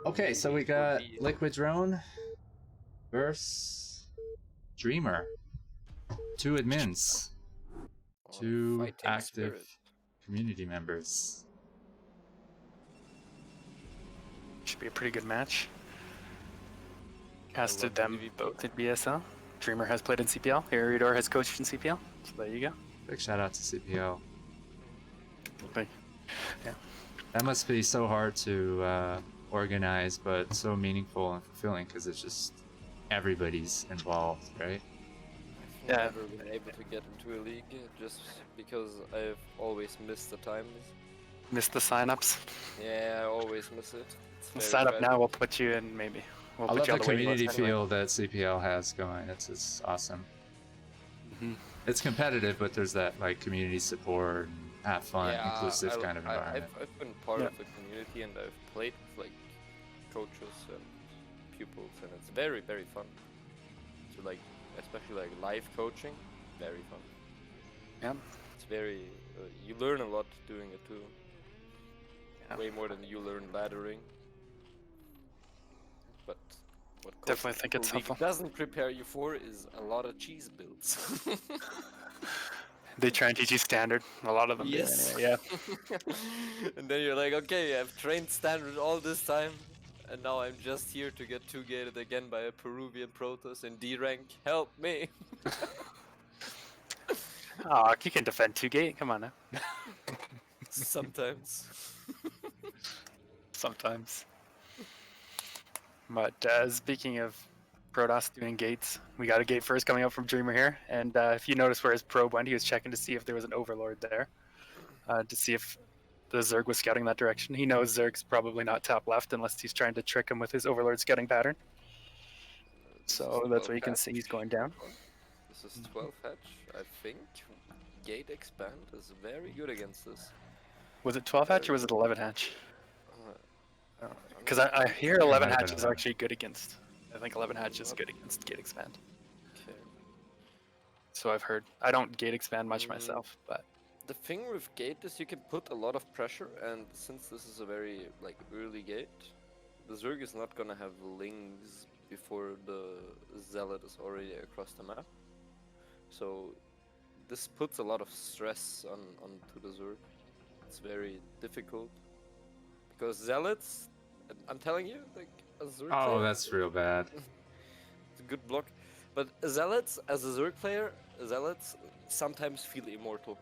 Okay, so we got Liquid Drone versus Dreamer. 2 admins. 2 active community members. Should be a pretty good match. Casted them both in BSL. Dreamer has played in CPL. Ariador has coached in CPL. So there you go. Big shout out to CPL. Okay. Yeah. That must be so hard to organize, but so meaningful and fulfilling because it's just everybody's involved, right? I've never been able to get into a league just because I've always missed the times. Missed the signups. Yeah, I always miss it. We'll sign up now. We'll put you in maybe. We'll I put love you the on the waiting community list anyway. feel that CPL has going. It's awesome. It's competitive, but there's that like community support, and have fun, inclusive kind of environment. I've been part of the community and I've played with like coaches and pupils, and it's very, very fun. So like, especially like live coaching, very fun. Yeah. It's very, you learn a lot doing it too. Yeah. Way more than you learn laddering. But what definitely think it's helpful. Doesn't prepare you for is a lot of cheese builds. They try and teach you standard. A lot of them do anyway, yeah. And then you're like, okay, I've trained standard all this time, and now I'm just here to get 2-gated again by a Peruvian Protoss in D rank. Help me! Oh, you can defend 2-gate. Come on now. Sometimes. Sometimes. But speaking of Protoss doing gates, we got a gate first coming up from Dreamer here, and if you notice where his probe went, he was checking to see if there was an Overlord there, to see if the Zerg was scouting that direction. He knows Zerg's probably not top left unless he's trying to trick him with his Overlord scouting pattern. So that's what you can see, he's going down. This is 12 hatch, I think. Gate expand is very good against this. Was it 12 hatch or was it 11 hatch? Because I hear 11 hatch is actually good against. I think 11 hatch is good against gate expand. Okay. So I've heard. I don't gate expand much myself, but the thing with gate is you can put a lot of pressure, and since this is a very like early gate, the Zerg is not gonna have lings before the Zealot is already across the map. So this puts a lot of stress onto the Zerg. It's very difficult because Zealots, I'm telling you, like a Zerg player, that's real bad. It's a good block, but Zealots as a Zerg player, Zealots sometimes feel immortal.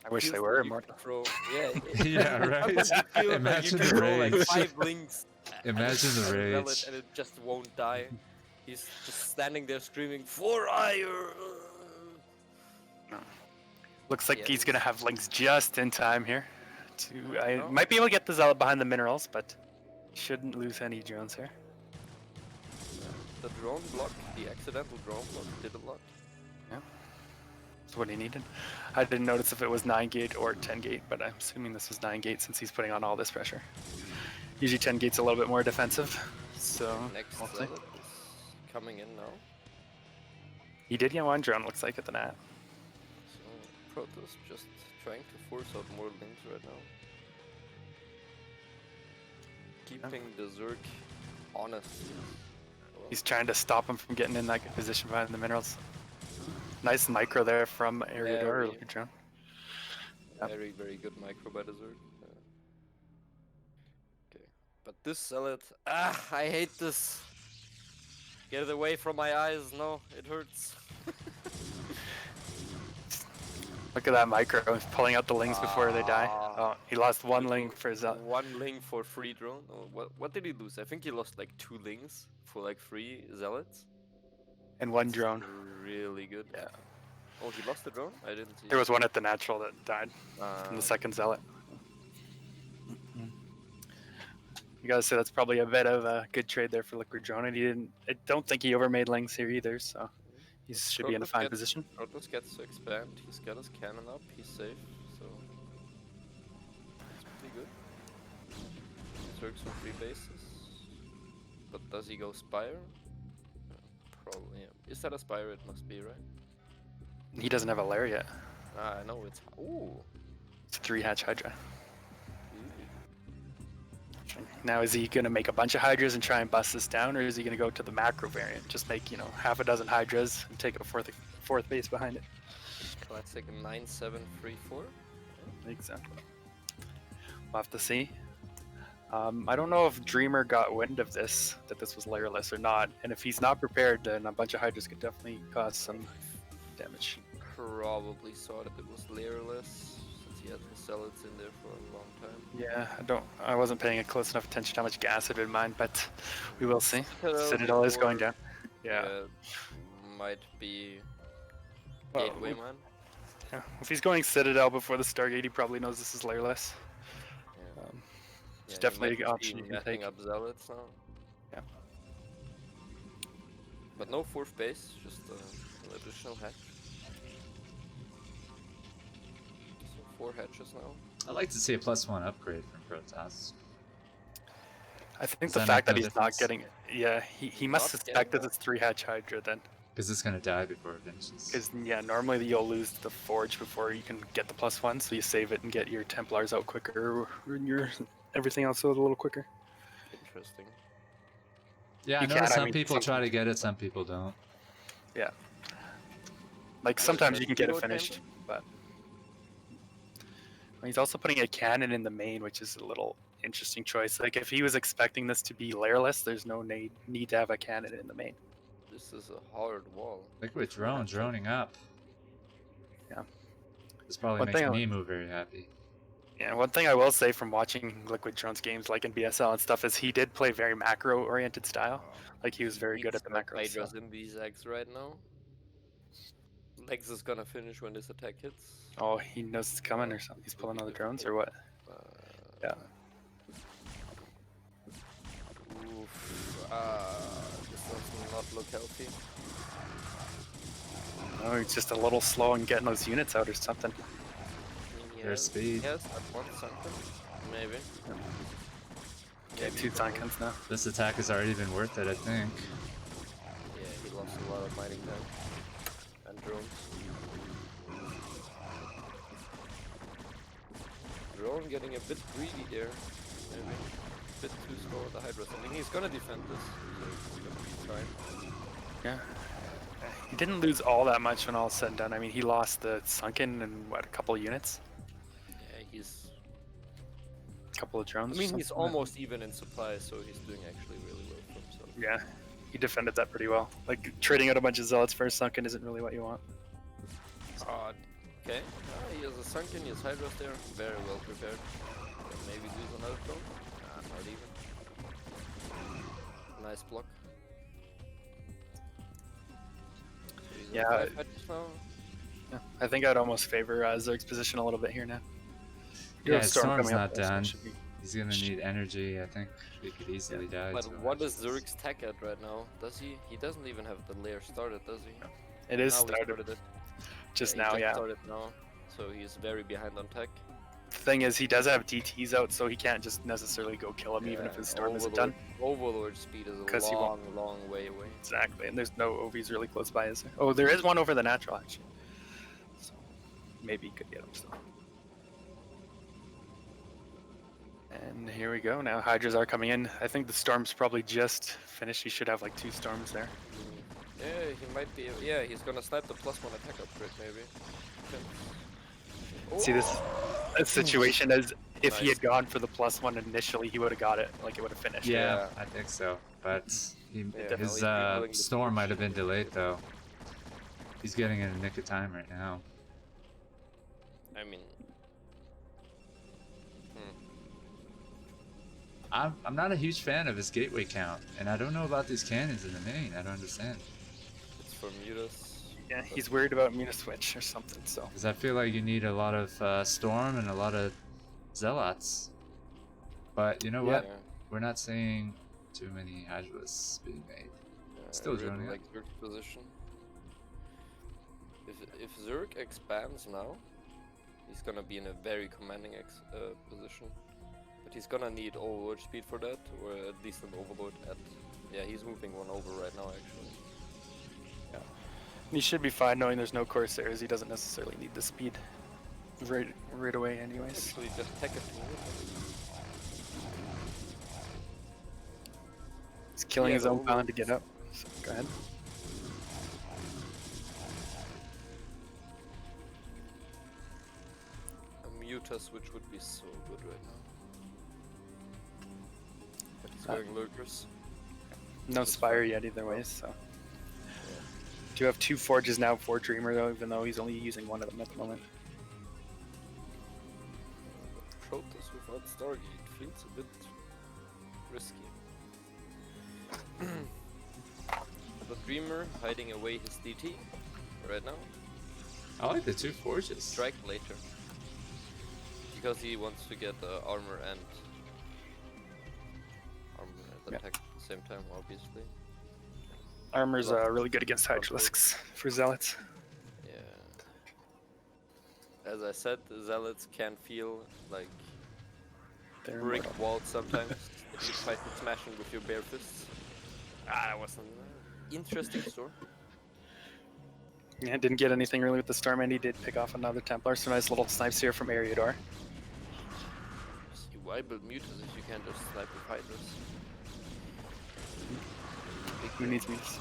I wish they were immortal. Yeah, yeah, right. Imagine the rage. Like 5 links. Imagine the rage. And it just won't die. He's just standing there screaming, "For ire!" Looks like he's gonna have links just in time here. I might be able to get the Zealot behind the minerals, but shouldn't lose any drones here. The drone block, the accidental drone block, did a lot. Yeah. That's what he needed. I didn't notice if it was 9-gate or 10-gate, but I'm assuming this was 9-gate since he's putting on all this pressure. Usually 10-gate's a little bit more defensive, so next we'll see. Zealot is coming in now. He did get one drone, looks like, at the net. So Protoss just trying to force out more links right now. Keeping the Zerg honest. He's trying to stop him from getting in that good position behind the minerals. Nice micro there from Ariador, Liquid Drone. Very, very good micro by the Zerg. Okay, but this Zealot, I hate this. Get it away from my eyes, no, it hurts. Look at that micro, he's pulling out the lings before they die. Oh, he lost 1 ling for Zealot. 1 ling for free drone? Oh, what did he lose? I think he lost like 2 lings for like 3 Zealots. And 1 drone. Really good. Yeah. Oh, he lost the drone? I didn't see. There was one at the natural that died from the second Zealot. You gotta say that's probably a bit of a good trade there for Liquid Drone, and I don't think he overmade lings here either, so he should be in a fine position. Protoss gets to expand, he's got his cannon up, he's safe, so it's pretty good. Zerg's on 3 bases, but does he go Spire? Probably, yeah. Is that a Spire? It must be, right? He doesn't have a lair yet. I know it's... Ooh! It's a 3-hatch Hydra. Now, is he going to make a bunch of Hydras and try and bust this down, or is he going to go to the macro variant, just make, you know, half a dozen Hydras and take a fourth base behind it? Classic 9-7-3-4. Exactly. We'll have to see. I don't know if Dreamer got wind of this, that this was layerless or not, and if he's not prepared, then a bunch of Hydras could definitely cause some damage. Probably saw that it was layerless, since he had the zealots in there for a long time. Yeah, I wasn't paying a close enough attention to how much gas had been mined, but we will see. Citadel is going down. Yeah. Might be Well, Gateway Man. Yeah. If he's going Citadel before the Stargate, he probably knows this is layerless. Yeah. It's definitely an option you can take. Up zealots now. Yeah. But no fourth base, just an additional hatch. So 4 hatches now. I'd like to see a +1 upgrade from Protoss. I think Does the that fact make that no he's not difference? getting it. Yeah, he must suspect that it's 3-hatch Hydra then. Because it's going to die before it finishes. Because, yeah, normally you'll lose the Forge before you can get the +1, so you save it and get your Templars out quicker, and your everything else out a little quicker. Interesting. Yeah, I know some people try to get it, some people don't. Yeah. Like, sometimes you can get it finished, but... He's also putting a cannon in the main, which is a little interesting choice. Like, if he was expecting this to be layerless, there's no need to have a cannon in the main. This is a hard wall. Liquid drone droning up. Yeah. This probably makes me move very happy. Yeah, one thing I will say from watching Liquid Drone's games, like in BSL and stuff, is he did play very macro-oriented style. Like, he was very good at the macro stuff. Hydras in these eggs right now. Lex is gonna finish when this attack hits. Oh, he knows it's coming or something. He's pulling all the drones or what? Yeah. Oof. This does not look healthy. Oh, he's just a little slow in getting those units out or something. Their speed. Yes, at one something. Maybe. Okay, 2 Tankens now. This attack has already been worth it, I think. Yeah, he lost a lot of mining time. And drones. Drone getting a bit greedy there. Maybe. A bit too slow with the Hydras. I mean, he's gonna defend this. So it's gonna be fine. Yeah. He didn't lose all that much when all said and done. I mean, he lost the Sunken and, what, a couple of units? Yeah, he's... A couple of drones? I mean, he's almost even in supply, so he's doing actually really well for himself. Yeah, he defended that pretty well. Like, trading out a bunch of Zealots for a Sunken isn't really what you want. Okay. He has a Sunken, he has Hydras there. Very well prepared. Maybe lose another drone? Not even. Nice block. So yeah. Yeah, I think I'd almost favor Zerg's position a little bit here now. Yeah, Storm's not done. He's gonna need energy. I think he could easily die. But what is Zerg's tech at right now? Does he? He doesn't even have the layer started, does he? It is now started. It. Just yeah, now, yeah. Started now, so he's very behind on tech. The thing is, he does have DTs out, so he can't just necessarily go kill him, even if his storm isn't done. Overlord speed is a long way away. Exactly, and there's no OVs really close by, is there? Oh, there is one over the natural, actually. So maybe he could get him still. And here we go. Now Hydras are coming in. I think the storm's probably just finished. He should have like 2 storms there. Yeah, he might be. Yeah, he's gonna snipe the +1 attack upgrade, maybe. Okay. See, this situation is if he had gone for the +1 initially, he would have got it. Like, it would have finished. Yeah, I think so. But his storm might have been delayed, though. He's getting in a nick of time right now. I mean... I'm not a huge fan of his gateway count, and I don't know about these cannons in the main. I don't understand. It's for Mutas. Yeah, he's worried about Muta switch or something, so... Because I feel like you need a lot of storm and a lot of zealots. But you know what? We're not seeing too many Hydras being made. Still droning like Zerg's position. If Zerg expands now, he's gonna be in a very commanding position. But he's gonna need overlord speed for that, or at least an overlord at... Yeah, he's moving one over right now, actually. Yeah. He should be fine knowing there's no Corsairs. He doesn't necessarily need the speed right away anyways. Actually, just tech it. killing his own pawn to get up. So, go ahead. A Muta switch would be so good right now. But he's going lurkers. No Spire yet either way, so. Do have 2 Forges now for Dreamer though, even though he's only using 1 of them at the moment. Protoss without Stargate feels a bit risky. The Dreamer hiding away his DT right now. I like the 2 Forges. Strike later. Because he wants to get armor and attack at the same time, obviously. Armor's really good against Hydralisks for Zealots. Yeah. As I said, the Zealots can feel like brick walls sometimes. If you try to smash them with your bare fists. That was an interesting store. Yeah, didn't get anything really with the Storm, and he did pick off another Templar. So nice little snipes here from Ariador. See, why build Mutas if you can't just snipe with Hydras? Who needs Mutas?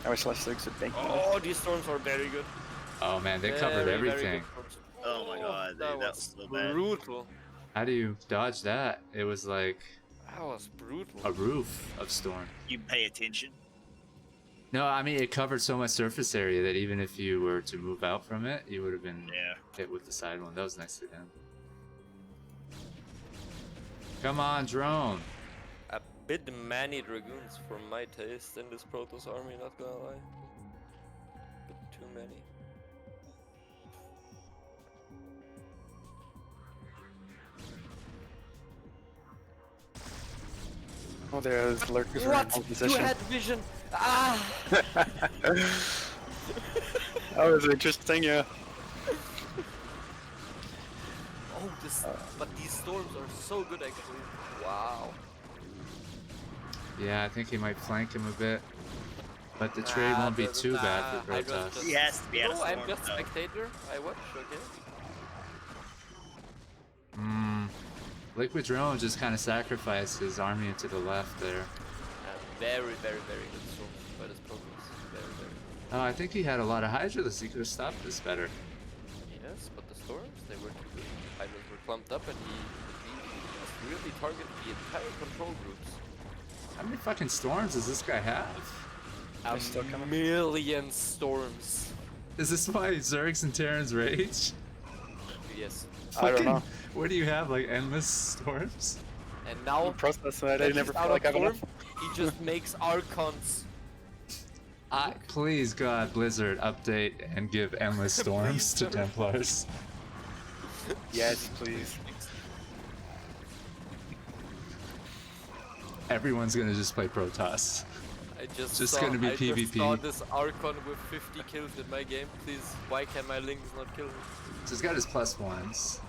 I wish less Zergs would bank. Oh, these storms are very good. Oh man, they covered everything. Oh my god, that was so bad. Brutal. How do you dodge that? It was like That was brutal. a roof of storm. You pay attention. No, I mean it covered so much surface area that even if you were to move out from it, you would have been hit with the side one. That was nicely done. Come on, drone. A bit many Dragoons for my taste in this Protoss army, not gonna lie. Bit too many. Oh, there's lurkers in What? position. You had vision! Ah! That was interesting, yeah. Oh, this. But these storms are so good, actually. Wow. Yeah, I think he might flank him a bit. But the trade won't be too bad for Protoss. He has to be out of storm, I'm just though. spectator. I watch, okay? Liquid Drone just kind of sacrificed his army into the left there. Very, very, very good storms by this Protoss. Very, very good. Oh, I think he had a lot of Hydralisks. He could have stopped this better. Yes, but the storms, they were too good. Hydras were clumped up and he just really targeted the entire control groups. How many fucking storms does this guy have? They're still coming. Million storms. Is this why Zergs and Terrans rage? Yes. I don't know. What do you have, like endless storms? And now, Process that I that never he's out feel like of I've enough. form, he just makes Archons. Please God, Blizzard, update and give endless storms to Templars. Yes, please. Everyone's gonna just play Protoss. I just gonna be PvP. just saw this Archon with 50 kills in my game. Please, why can my Lings not kill me? So he's got his +1s.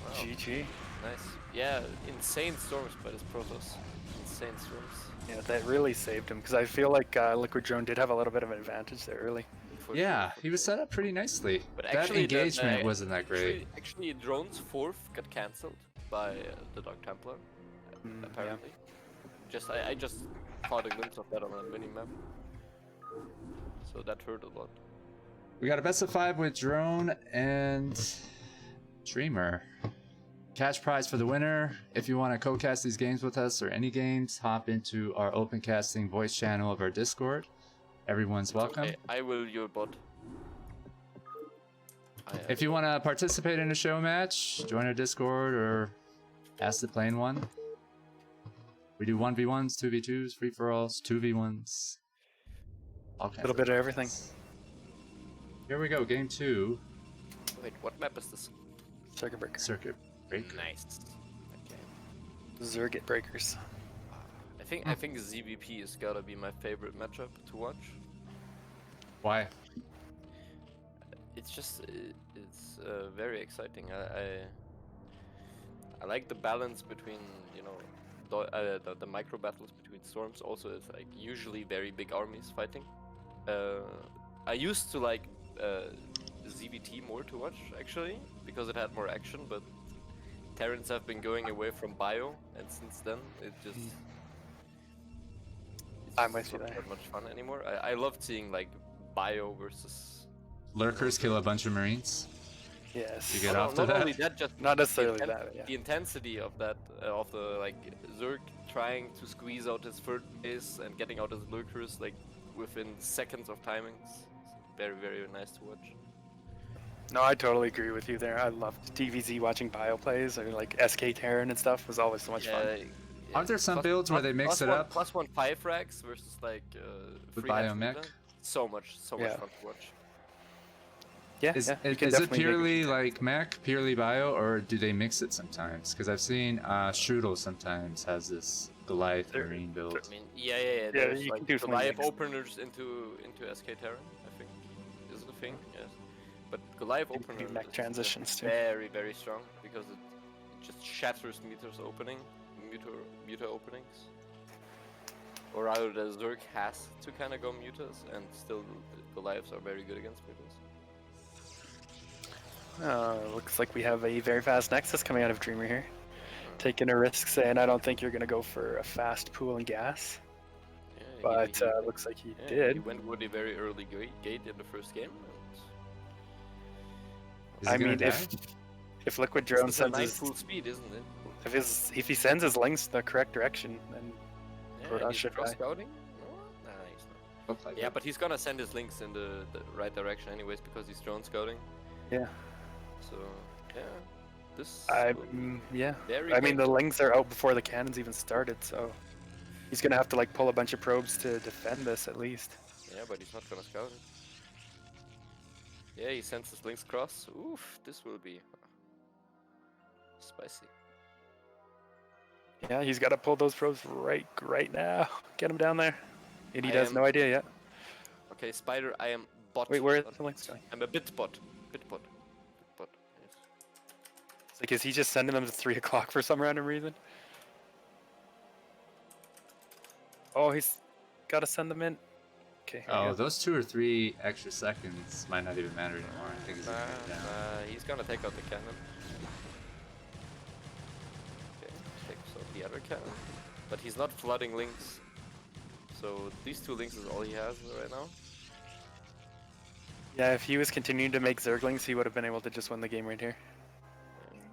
Wow. GG. Nice. Yeah, insane storms by this Protoss. Insane storms. Yeah, that really saved him because I feel like Liquid Drone did have a little bit of an advantage there early. For Yeah, sure. he was set up pretty nicely. But That actually, engagement wasn't that great. Actually, Drone's 4th got cancelled by the Dark Templar, apparently. I just caught a glimpse of that on a mini-map. So that hurt a lot. We got a best of 5 with Drone and Dreamer. Cash prize for the winner. If you want to co-cast these games with us or any games, hop into our open casting voice channel of our Discord. Everyone's welcome. Okay, I will your bot. If you want to participate in a show match, join our Discord or ask to play in one. We do 1v1s, 2v2s, free-for-alls, 2v1s. A Little bit of everything. Here we go, game 2. Wait, what map is this? Circuit Breaker. Circuit Breaker. Nice. Okay. Zergit Breakers. I think ZVP has gotta be my favorite matchup to watch. Why? It's just it's very exciting. I like the balance between the micro battles between storms. Also, it's like usually very big armies fighting. I used to like ZVT more to watch actually because it had more action, but Terrans have been going away from bio, and since then it just I'm with you not there. that much fun anymore. I loved seeing like bio versus Lurkers kill a bunch of Marines. Yes. You get no, after not that? only that, just Not the necessarily that, yeah. the intensity of that of the like Zerg trying to squeeze out his third base and getting out his lurkers like within seconds of timings. It's very very nice to watch. No, I totally agree with you there. I loved DVZ watching bio plays or like SK Terran and stuff was always so much fun. Aren't there some builds where they mix it up? +1 5 frags versus like With 3 hatch biomech? meter. So much Yeah. fun to watch. Yeah, Is, yeah. you can is it definitely make a purely few like mech, purely bio, or do they mix it sometimes? Because I've seen Strudel sometimes has this Goliath There- Marine build. I mean, yeah. Yeah, There's you like can do swing Goliath mix. openers into SK Terran, I think, is the thing. Yes, but Goliath You can do opener mech is transitions, too. very very strong because it just shatters meters opening, meter openings. Or rather, the Zerg has to kind of go mutas, and still the Goliaths are very good against mutas. Looks like we have a very fast Nexus coming out of Dreamer here. Taking a risk saying, I don't think you're going to go for a fast pool and gas. Yeah, But looks like he yeah, did. He went with a very early gate in the first game. Is he I gonna mean, die? if Liquid Drone It's a sends nice his, full speed, isn't it? if he sends his links the correct direction, then Yeah, Protoss he's should cross die. scouting. No, nah, he's not. Looks like Yeah, it. but he's gonna send his links in the right direction anyways because he's drone scouting. yeah. So yeah, this. will be Yeah. very I mean, the painful. links are out before the cannons even started, so he's gonna have to like pull a bunch of probes to defend this at least. Yeah, but he's not gonna scout it. Yeah, he sends his links cross. Oof, this will be spicy. Yeah, he's got to pull those probes right now. Get him down there. And he I has am- no idea yet. Okay, Spider, I am bot. Wait, where are not the links bot. going? I'm a bit bot. Bit bot. Bit bot. Yes. It's like, is he just sending them to 3 o'clock for some random reason? Oh, he's got to send them in. Okay. here we Oh, go. those 2 or 3 extra seconds might not even matter anymore. I think it's gonna get down. He's gonna take out the cannon. Okay, takes out the other cannon. But he's not flooding links. So these 2 links is all he has right now. Yeah, if he was continuing to make Zerglings, he would have been able to just win the game right here.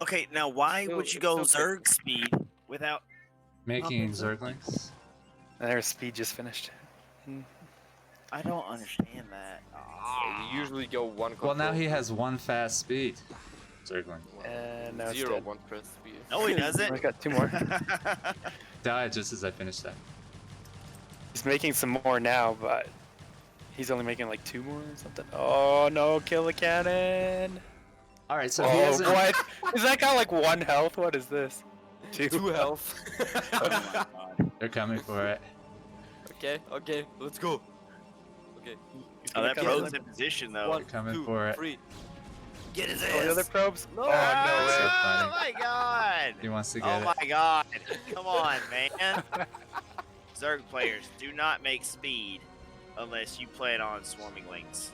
Okay, now why Still- would you it's go still Zerg speed without? Making Zerglings? And their speed just finished. I don't understand that. You usually go one. Well, now control he has 1 fast speed. Zergling. And now it's 0 dead. 1 press speed. No, he I doesn't. got 2 more. Died just as I finished that. He's making some more now, but he's only making like 2 more or something. Oh no, kill the cannon! Alright, so he Oh, hasn't. what? Is that guy like 1 health? What is this? 2 2 health. Oh my god. They're coming for it. Okay, let's go. Okay. Oh, that Come pro's on. in position though. 1, coming 2, for it. 3. Get his Oh, the other probes? No! Oh, no way. Oh my god! He wants to Oh get it. my god! Come on, man. Zerg players do not make speed unless you plan on swarming links.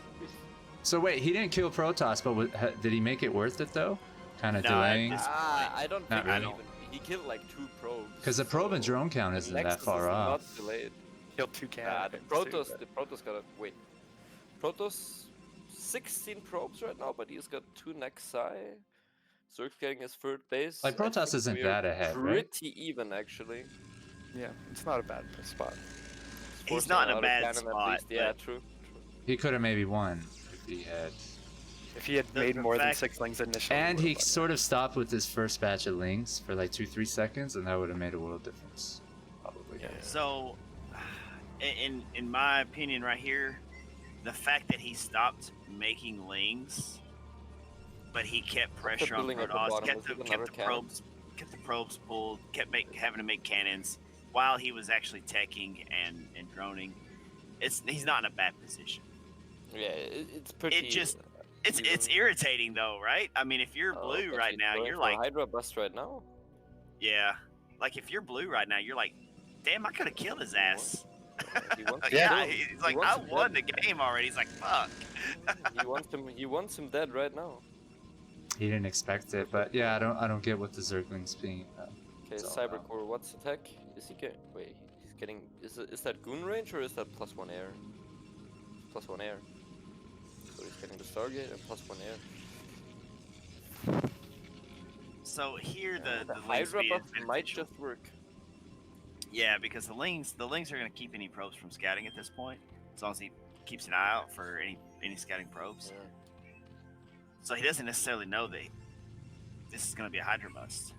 So wait, he didn't kill Protoss, but did he make it worth it though? Kind of No, delaying? it's- I don't Not think really. he killed like 2 probes. Because the probe and so drone count the isn't that Nexus far is off. Not delayed. Killed 2 cannons. The Protoss gotta wait. Protoss 16 probes right now, but he's got 2 Nexi. Zerg's getting his 3rd base. Like, I Protoss think isn't we're that ahead, right? Pretty even actually. Yeah, it's not a bad spot. He's Forcing not in a out bad cannon at spot, least. Yeah, but- true. He could have maybe won if he had. If he had The- made the more than fact- 6 lings initially. And would've he won. sort of stopped with his first batch of lings for like 2-3 seconds, and that would have made a world difference. Probably. Yeah. So, in my opinion, right here, the fact that he stopped making lings, but he kept pressure on building at the Protoss, bottom, kept was the, it kept another the cannon? probes pulled, having to make cannons while he was actually teching and droning. He's not in a bad position. Yeah, it's pretty. It just it's irritating though, right? I mean, if you're blue right now, you're like, Hydra bust right now. yeah, like if you're blue right now, you're like, damn, I could have killed his ass. He wants Yeah, him he's dead. like, He I wants him won dead. the game already. He's like, fuck. He wants him. He wants him dead right now. He didn't expect it, but yeah, I don't get what the Zergling's being. Okay, it's all about. Cybercore, what's attack? Is he get? Wait, he's getting. Is that goon range or is that +1 air? +1 air. So he's getting the Stargate and +1 air. So here The the link Hydra speed buff is might beneficial. just work. Yeah, because the lings are going to keep any probes from scouting at this point, as long as he keeps an eye out for any scouting probes. Yeah. So he doesn't necessarily know that this is going to be a Hydra must.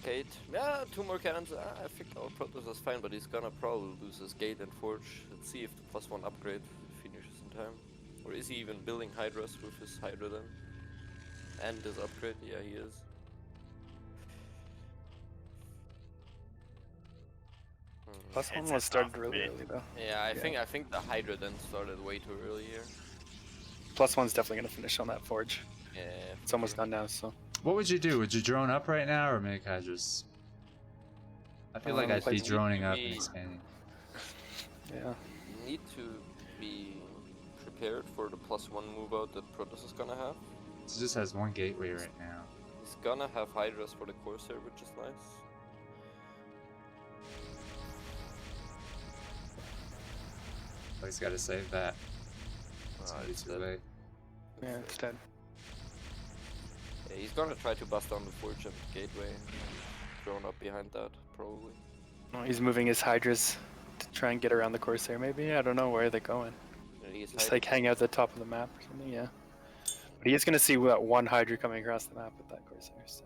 Gate. Yeah, 2 more cannons. I think our Protoss is fine, but he's gonna probably lose his Gate and Forge. Let's see if the +1 upgrade finishes in time. Or is he even building Hydras with his Hydra then? And his upgrade? Yeah, he is. Plus one Headsets was started off a really minute. early though. Yeah, I think the Hydra then started way too early here. Plus one's definitely gonna finish on that forge. Yeah, It's almost done now, so. What would you do? Would you drone up right now or make Hydras? I feel like I'd be Like, droning up we- and expanding. Yeah. You need to be prepared for the +1 move out that Protoss is gonna have. It just has one gateway right now. He's gonna have Hydras for the Corsair, which is nice. But he's got to save that. It's gonna be it's too dead. late. Yeah, it's dead. Yeah, he's gonna try to bust down the Forge and Gateway. Thrown up behind that, probably. Oh, he's moving his Hydras to try and get around the Corsair, maybe? I don't know where they're going. Yeah, he's Just hiding. like hang out at the top of the map or something, yeah. But he is gonna see that one Hydra coming across the map with that Corsair, so.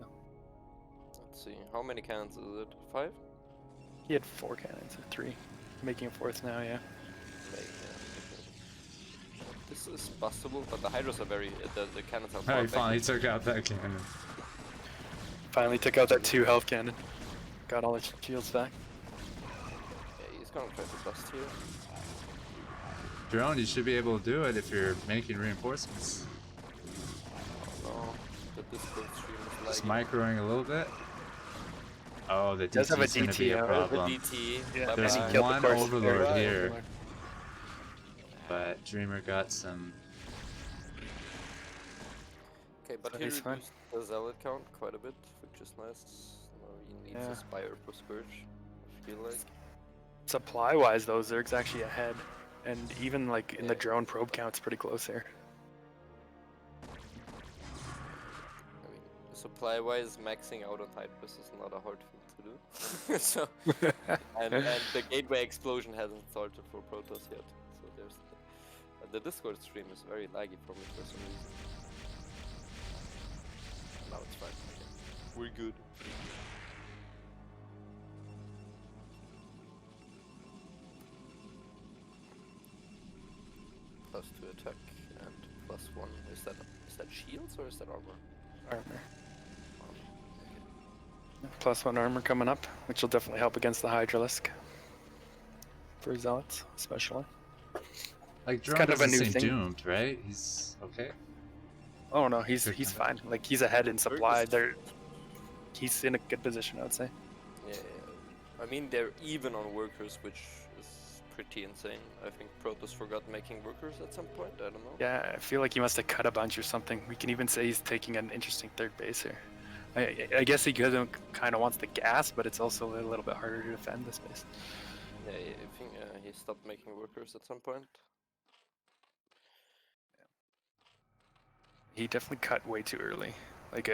Let's see, how many cannons is it? 5? He had 4 cannons, or 3. Making a 4th now, yeah. Maybe, yeah, okay. This is bustable, but the Hydras are very. The cannons are Oh, far he finally back. took out that cannon. Finally took out that 2 health cannon. Got all his shields back. Yeah, he's gonna try to bust here. Drone, you should be able to do it if you're making reinforcements. No, the Discord stream is Just lagging. microing a little bit. Oh, the Does have a DT is going to be DT, a yeah. The problem. DT. Yeah, bye There's and bye. he killed the one Corsair. Overlord Right, here. Overlord. But Dreamer got some. Okay, but So he he's fine. reduced the Zealot count quite a bit, which is nice. Now he needs Yeah. a Spire for Scourge, I feel like. Supply-wise, though, Zerg's actually ahead. And even, like, in the Yeah. drone probe count's pretty close here. I mean, supply-wise, maxing out on Hydras is not a hard thing to do. So, and the Gateway explosion hasn't started for Protoss yet. So there's the Discord stream is very laggy for me for some reason. Now it's fine. Okay. We're good. +2 attack and +1. Is that shields or is that armor? Armor. +1 armor coming up, which will definitely help against the Hydralisk. For Zealots, especially. Like, Drone kind of a doesn't new seem thing. doomed, right? He's okay. Oh no, he's Good fine. Like, he's ahead in supply. He's in a good position, I would say. Yeah, I mean they're even on workers, which is pretty insane. I think Protoss forgot making workers at some point. I don't know. Yeah, I feel like he must have cut a bunch or something. We can even say he's taking an interesting third base here. I guess he kind of wants the gas, but it's also a little bit harder to defend this base. Yeah, I think he stopped making workers at some point. He definitely cut way too early. Like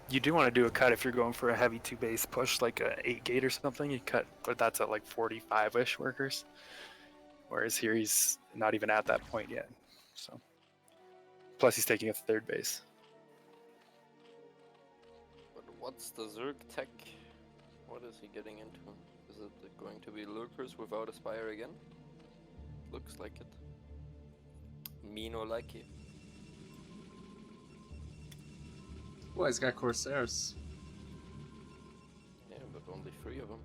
you do want to do a cut if you're going for a heavy 2-base push, like a 8-gate or something. You cut, but that's at like 45-ish workers. Whereas here he's not even at that point yet. So plus he's taking a third base. But what's the Zerg tech? What is he getting into? Is it going to be lurkers without a spire again? Looks like it. Me no like it. Well, he's got Corsairs. Yeah, but only 3 of them.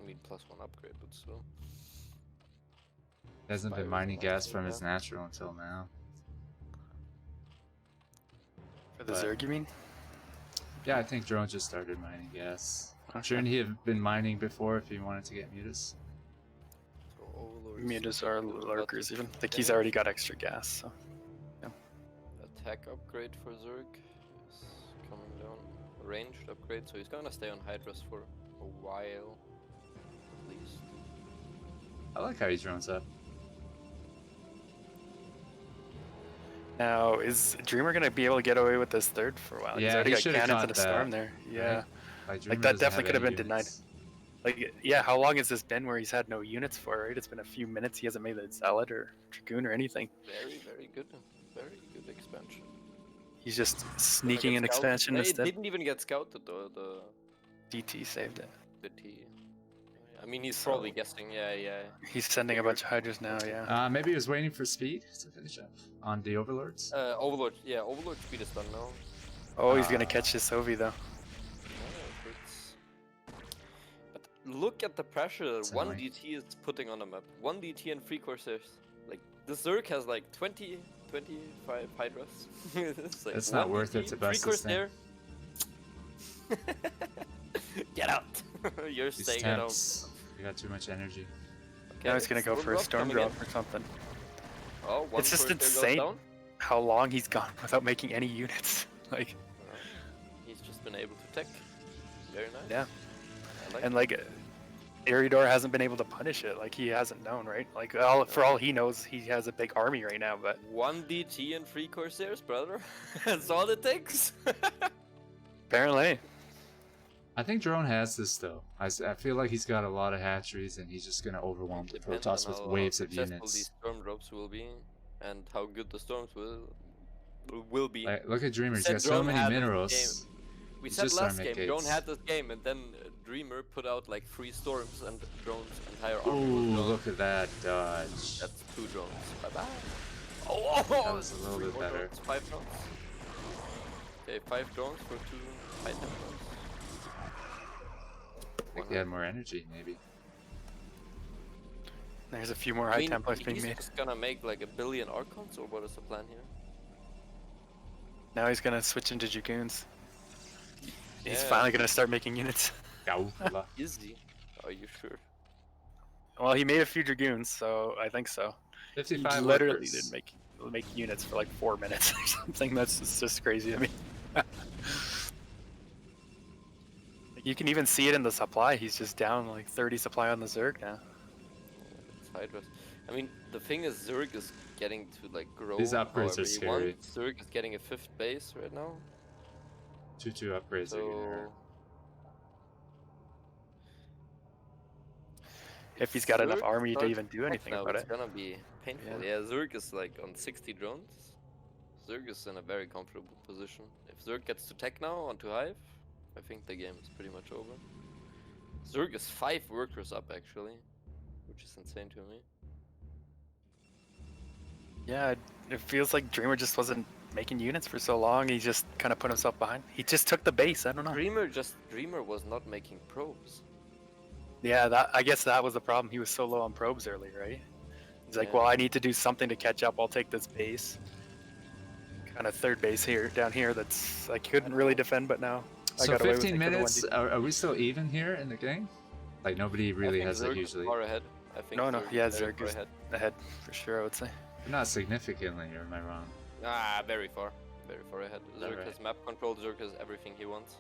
I mean, +1 upgrade, but still. He hasn't been Spires mining and gas everything, from his yeah. natural until now. For the But- Zerg, you mean? Yeah, I think Drone just started mining gas. Okay. Shouldn't he have been mining before if he wanted to get Mutus? So Overlord immune to our lurkers even. Like he's Yeah. already got extra gas, so. Attack upgrade for Zerg is coming down. Ranged upgrade, so he's gonna stay on Hydras for a while, at least. I like how he drones up. Now, is Dreamer gonna be able to get away with this third for a while? He's Yeah, already he got should've cannons caught and a that, storm there. Yeah. Like, Like that definitely could have been denied. units. Like, yeah, how long has this been where he's had no units for, right? It's been a few minutes. He hasn't made the Zealot or Dragoon or anything. Very, very good. Very good expansion. He's just Gonna sneaking get an scouted. expansion It instead. didn't even get scouted though, DT saved it. the T. I mean, he's So- probably guessing, yeah. He's sending a bunch of Hydras now, yeah. Maybe he was waiting for speed to finish up on the Overlords. Overlord, yeah, Overlord speed is done now. Oh, he's gonna catch his Sovi though. Yeah, but look at the pressure that It's one annoying. DT is putting on the map. One DT and 3 Corsairs. Like, the Zerg has like 20, 25 Hydras. It's not worth it to bust this thing. Get out! You're These staying at home. temps, you got too much energy. Now he's gonna go for a storm coming in. drop or something. Oh, one It's just Corsair goes insane. down. How long he's gone without making any units. Like, He's just been able to tech. Very nice. yeah. I like And it. like, Eriador hasn't been able to punish it. Like, he hasn't known, right? Like, for all he knows, he has a big army right now, but One DT and 3 Corsairs, brother. That's all it takes. apparently. I think Drone has this though. I feel like he's got a lot of hatcheries and he's just gonna overwhelm the Depends Protoss on with how waves of successful units. these storm drops will be, and how good the storms will be. Like, look at Dreamer, he's Said got so Drone many had this minerals. We He's said just last starting game, at Drone gates. had this game, and then Dreamer put out like 3 storms, and Drone's entire Ooh, army was gone. look at that dodge. That's 2 drones. Bye bye. Oh, That was a little 3 bit more better. Drones, 5 drones. Okay, 5 drones for 2 high temp drones. I think he had more energy, maybe. There's a few more I high mean, templates being he's made. just gonna make like 1 billion Archons, or what is the plan here? Now he's gonna switch into Dragoons. He's Yeah. finally gonna start making units. Gaula. Is he? Are you sure? Well, he made a few Dragoons, so I think so. He 55 literally workers. didn't make units for like 4 minutes or something. That's just crazy. I mean, you can even see it in the supply. He's just down like 30 supply on the Zerg now. It's Hydras. I mean, the thing is, Zerg is getting to like grow. These upgrades however are he scary. wants. Zerg is getting a 5th base right now. 2-2 upgrades are gonna hurt. So If he's got enough Zerg army to starts even do tech anything now, about it's it. gonna be painful. Yeah, Zerg is like on 60 drones. Zerg is in a very comfortable position. If Zerg gets to tech now onto Hive, I think the game is pretty much over. Zerg is 5 workers up actually, which is insane to me. Yeah, it feels like Dreamer just wasn't making units for so long. He just kind of put himself behind. He just took the base. I don't know. Dreamer was not making probes. Yeah, I guess that was the problem. He was so low on probes early, right? He's like, Yeah. well, I need to do something to catch up. I'll take this base. Kind of third base here, down here. That's I couldn't really defend, but now I So got away with 15 it 'cause of minutes, 1D. are we still even here in the game? Like nobody really I think has Zerg it is usually. far ahead. I think No, Zerg yeah, is very Zerg far is ahead. ahead for sure. I would say. Not significantly, or am I wrong? Very far ahead. Zerg Alright. has map control. Zerg has everything he wants.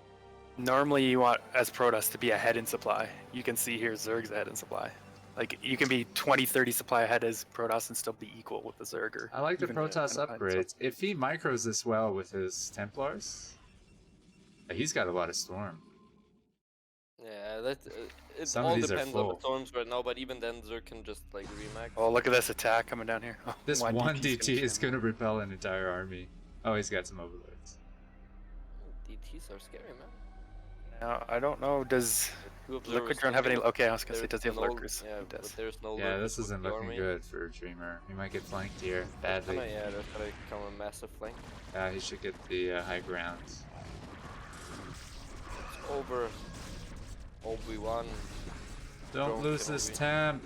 Normally, you want as Protoss to be ahead in supply. You can see here Zerg's ahead in supply. Like you can be 20, 30 supply ahead as Protoss and still be equal with the Zerg. Or I like the even Protoss kind of behind, so- upgrades. If he micros this well with his Templars, he's got a lot of Storm. Yeah, that it Some of all these are depends on full. the storms right now. But even then, Zerg can just like remax. Oh, look at this attack coming down here. Oh, This one DT's DT is sham. going to repel an entire army. Oh, he's got some Overlords. DTs are scary, man. Now I don't know. Does Two observers Liquid Drone have any? taking- Okay, I was gonna say, there's does he have no- lurkers? Yeah, He but does. there's no. Yeah, lurkers this with isn't the looking army. good for Dreamer. He might get flanked here Kinda, badly. yeah, there's gonna come a massive flank. He should get the high ground. It's over. Obi-Wan. Don't Drone lose can this only- temp.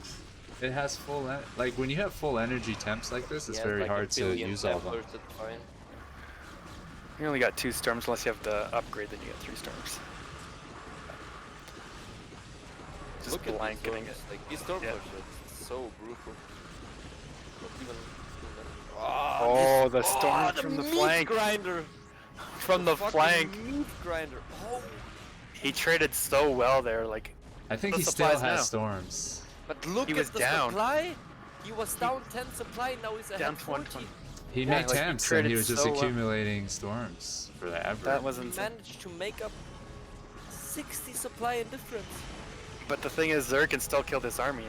It has full like when you have full energy temps like this, it's He has, very like, a hard to billion use all of them. Templars, it's fine. You only got 2 storms unless you have the upgrade. Then you get 3 storms. Just Look at these blanketing storms, it. Like these storms Yeah. are just so brutal. Not even. Oh, the storm from the meat flank. grinder. From the fucking flank. meat grinder. Oh. He traded so well there. Like, I think The he still supplies has now. storms. But look He at was the down. supply. He was down 10 supply. Now he's ahead Down 40. 20. He Yeah, made like, he temps and traded he was just so well. accumulating storms forever. that was He insane. managed to make up 60 supply in difference. But the thing is, Zerg can still kill this army.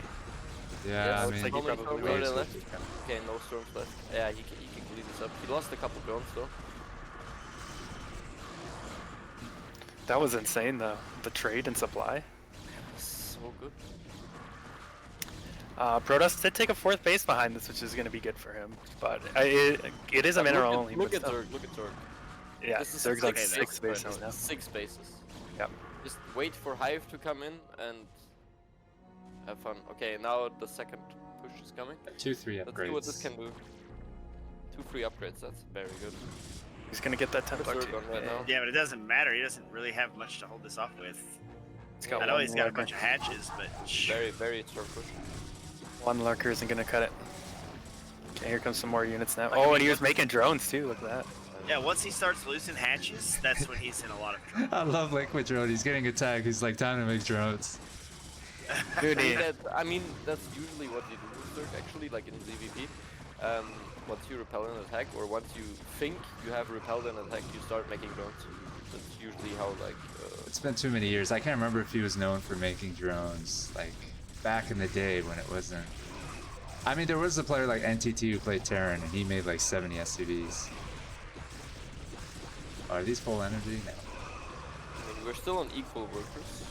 Yeah, Yes, I looks mean, like how he many probably storms are will. there left? Okay, no storms left. Yeah, he can clean this up. He lost a couple drones though. That was insane, though. The trade and supply. So good. Protoss did take a 4th base behind this, which is going to be good for him. But it is a mineral only. Look but at still. Zerg. Look at Zerg. Yeah, This is Zerg's on okay, 6 that's bases now. 6 bases. Yep. Just wait for Hive to come in and have fun. Okay, now the second push is coming. 2-3 Let's see what this upgrades. can do. 2 free upgrades. That's very good. He's going to get that 10 Where's buck Zerg too. on right now? Yeah, but it doesn't matter. He doesn't really have much to hold this off with. He's got I know one he's got a lurker. bunch of hatches, but Very strong push. One lurker isn't going to cut it. Okay, here comes some more units now. Like, Oh, I and mean, he was making drones too. Look at that. yeah, once he starts losing hatches, that's when he's in a lot of trouble. I love Liquid Drone. He's getting attacked. He's like, time to make drones. Dude, he, I mean, that's usually what you do with Zerg, actually, like in ZVP. Once you repel an attack, or once you think you have repelled an attack, you start making drones. That's usually how, like... It's been too many years. I can't remember if he was known for making drones, like, back in the day when it wasn't. I mean, there was a player like NTT who played Terran, and he made like 70 SCVs. Are these full energy? No. I mean, we're still on equal workers,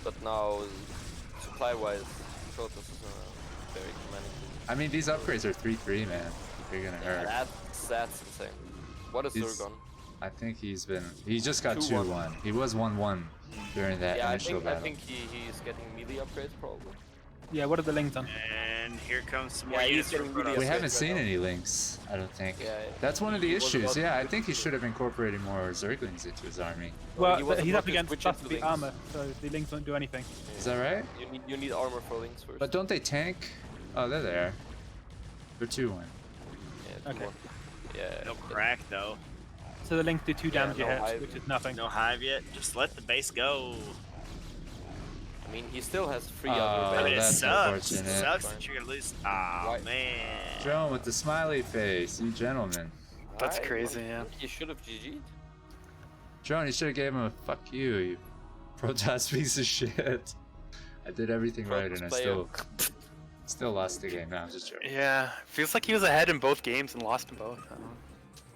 but now, supply-wise, Protoss is very commanding. I mean, these upgrades are 3-3, man. They're gonna Yeah, hurt. that's insane. What is He's- Zerg on? I think he just got 2-1. 2-1. He was 1-1 during that Yeah, initial I battle. think he's getting melee upgrades probably. Yeah, what are the links on? And here comes some more Yeah, he's units from getting really Protoss. We upgrades haven't right seen now. any links, I don't think. Yeah, That's one of the He was issues. about Yeah, to I switch think he to- should have incorporated more Zerglings into his army. Well, he was he's about up to against switch plus into the links. armor, so the links won't do anything. Is that right? You need armor for links first. But don't they tank? Oh, they're there. They're 2-1. Yeah, Okay. 2-1. Yeah. No crack though. So the links do 2 damage no a hit, hive. which is nothing. No hive yet. Just let the base go. I mean, he still has 3 Oh, I other mean, it bases. that's sucks. It unfortunate. sucks that you're gonna lose. Ah, Why- man. Drone with the smiley face, you gentlemen. That's I crazy, yeah. think you should have GG'd. Drone, you should have gave him a fuck you, you Protoss piece of shit. I did everything right and I player. still lost the game. No, I'm just joking. Yeah, feels like he was ahead in both games and lost in both. I don't know.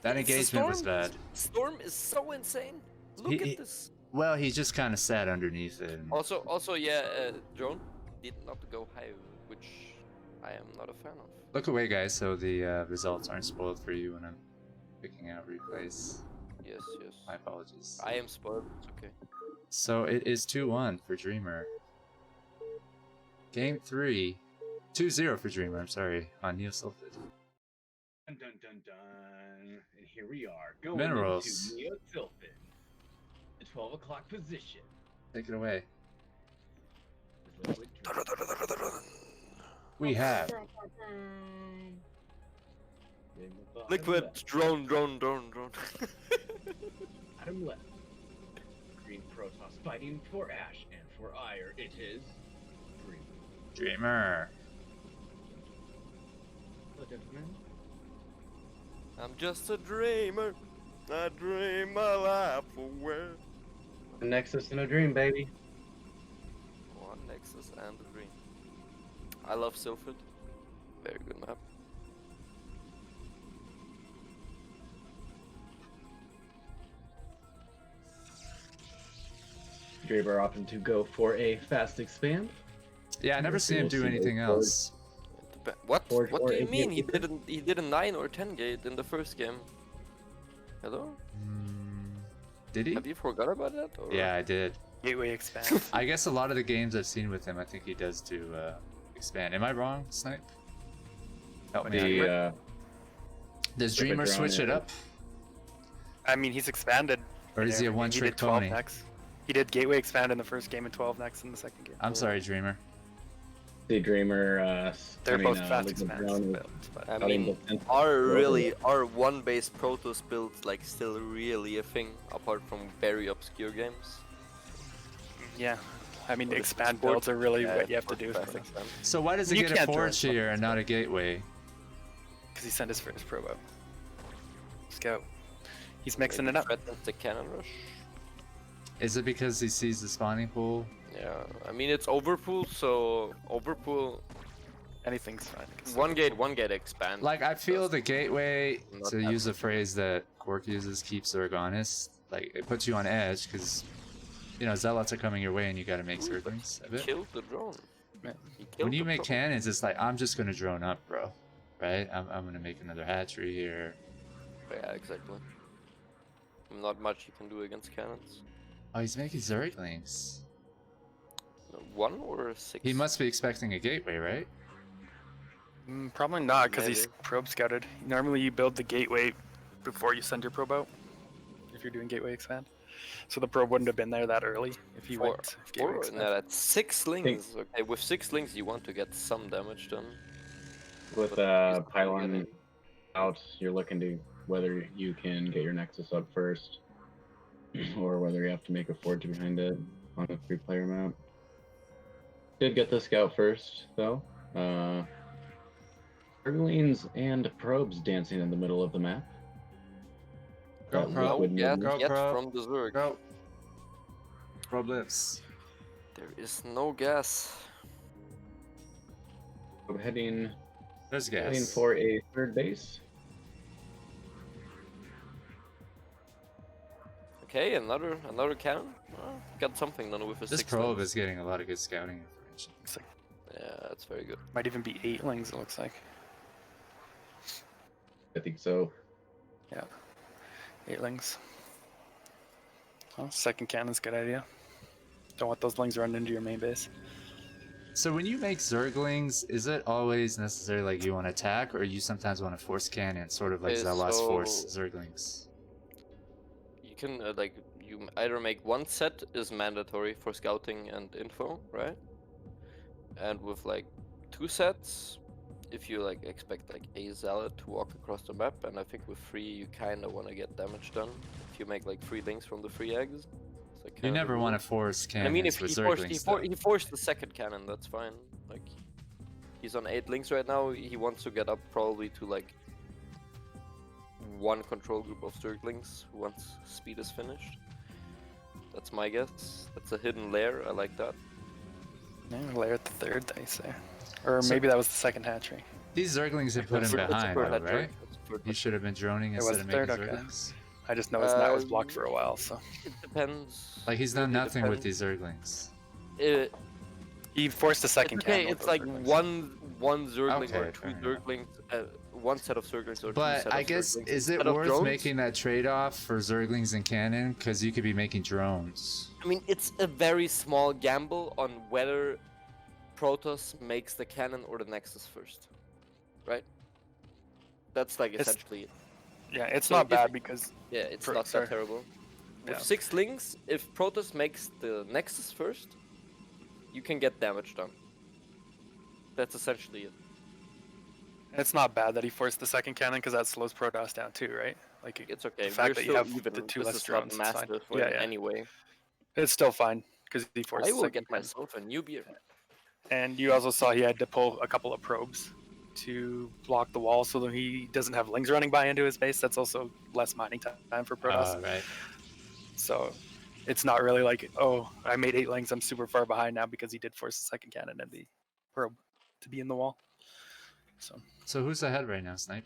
That It's the engagement was Storm. bad. Storm is so insane. Look He- at this. Well, he just kind of sat underneath it. And Also, yeah, drone did not go high, which I am not a fan of. look away, guys, so the results aren't spoiled for you when I'm picking out replays. Yes. My apologies. I am spoiled. It's okay. So it is 2-1 for Dreamer. Game 3. 2-0 for Dreamer, I'm sorry, on Neo Sulfid. Dun dun dun dun. And here we are going Minerals. into Neo Sylphin. The 12 o'clock position. Take it away. Liquid drone. We have Then the bottom Liquid left. drone. Bottom left. Green Protoss fighting for Ash and for Ire. It is green. Dreamer. Hello, gentlemen. I'm just a dreamer. I dream my life away. The Nexus and a dream, baby. One Nexus and a dream. I love Sylphid. Very good map. Draver opting to go for a fast expand. Yeah, I never seen him do anything else. What? Forge What or do you APM mean? He keeper? didn't. He did a 9 or 10 gate in the first game. Hello? Did he? Have you forgot about that? Or? Yeah, I did. Gateway expand. I guess a lot of the games I've seen with him, I think he does do expand. Am I wrong, Snipe? Help me out here. The Does Liquid Dreamer Drone switch it is- up? I mean, he's expanded. Or is he a He one-trick did 12 pony? next. He did gateway expand in the first game and 12 next in the second game. I'm sorry, Dreamer. the Dreamer. They're both fast Liquid expands Drone builds, but I scouting mean, defense are one base Protoss builds like still really a thing apart from very obscure games? yeah. I mean, But if expand it's sport- builds are really yeah, what you have to sport do. fast expand. So why does it You get a can't throw forge it. here and not a gateway? Because he sent his first probe out. Scout. He's mixing Maybe it up. threatens the cannon rush. Is it because he sees the spawning pool? Yeah, I mean it's overpool, so overpool Anything's fine. one gate expand. Like, I feel does the gateway, not to have use a much. phrase that Quark uses, keeps Zerg honest. Like, it puts you on edge because, you know, zealots are coming your way and you gotta make Ooh, but Zerglings of he it. killed the drone. Yeah. He killed When you the make drone. cannons, it's like, I'm just gonna drone up, bro. Right? I'm gonna make another hatchery here. Yeah, exactly. Not much you can do against cannons. Oh, he's making Zerglings. One or six? He must be expecting a gateway, right? Probably not, because he's Maybe. probe scouted. Normally you build the gateway before you send your probe out, if you're doing gateway expand. So the probe wouldn't have been there that early if you went gateway Four, expand. no, that's 6 lings. Okay, with 6 lings you want to get some damage done. with But he's not gonna pylon get it. out. You're looking to whether you can get your Nexus up first, or whether you have to make a forge behind it on a 3-player map. Did get the scout first though. Zerglings and probes dancing in the middle of the map. Go That probe. No liquid gas movement. Go yet probe. from the Zerg. Go. Probe lives. There is no gas. Probe heading There's heading gas. for a third base. Okay, another cannon. Got something done with a This 6 probe lings. is getting a lot of good scouting information. Looks like, Yeah, that's very good. might even be 8 lings, it looks like. I think so. Yeah. 8 lings. Well, second cannon's a good idea. Don't want those lings running into your main base. So when you make Zerglings, is it always necessary like you want to attack, or you sometimes want to force cannon, sort of like Okay, Zealots force so- Zerglings? You can you either make one set is mandatory for scouting and info, right? And with like 2 sets, if you like expect like a zealot to walk across the map, and I think with 3 you kind of want to get damage done. If you make like 3 links from the 3 eggs, it's like You kinda never the want to rule. force I cannons mean, if with he forced, Zerglings. he forced the second cannon, that's fine. Like, he's on 8 links right now. He wants to get up probably to like 1 control group of Zerglings once speed is finished. That's my guess. That's a hidden lair. I like that. Yeah, layer at the third, they say. Or So- maybe that was the second hatchery. These Zerglings have put him That's a behind, third though, hatchery. right? That's a third You should have been droning It instead was of the third, making okay. Zerglings. I just know his net was blocked for a while, so. It depends. Like, he's done Really nothing with depends. these Zerglings. It, He forced a second it's okay. cannon. with It's those like Zerglings. one Zergling Okay, or 2 fair enough. Zerglings, one set of Zerglings or 2 But set I of guess, Zerglings. is it Instead of worth drones, making that trade-off for Zerglings and cannon? Because you could be making drones. I mean, it's a very small gamble on whether Protoss makes the cannon or the Nexus first, right? That's like It's- essentially it. Yeah, it's So not if- bad because Yeah, it's For- not sorry. that terrible. With Yeah. 6 links, if Protoss makes the Nexus first, you can get damage done. That's essentially it. it's not bad that he forced the second cannon because that slows Protoss down too, right? Like It's okay. the fact We're that you still have even. the 2 This less is drones, not it's fine. massive Yeah, in yeah. any way. It's still fine because he forced I the will second get cannon. myself a new beer. And you also saw he had to pull a couple of probes to block the wall so that he doesn't have lings running by into his base. That's also less mining time for Protoss. Right. So it's not really like, oh, I made 8 lings, I'm super far behind now because he did force the second cannon and the probe to be in the wall. So So who's ahead right now, Snipe?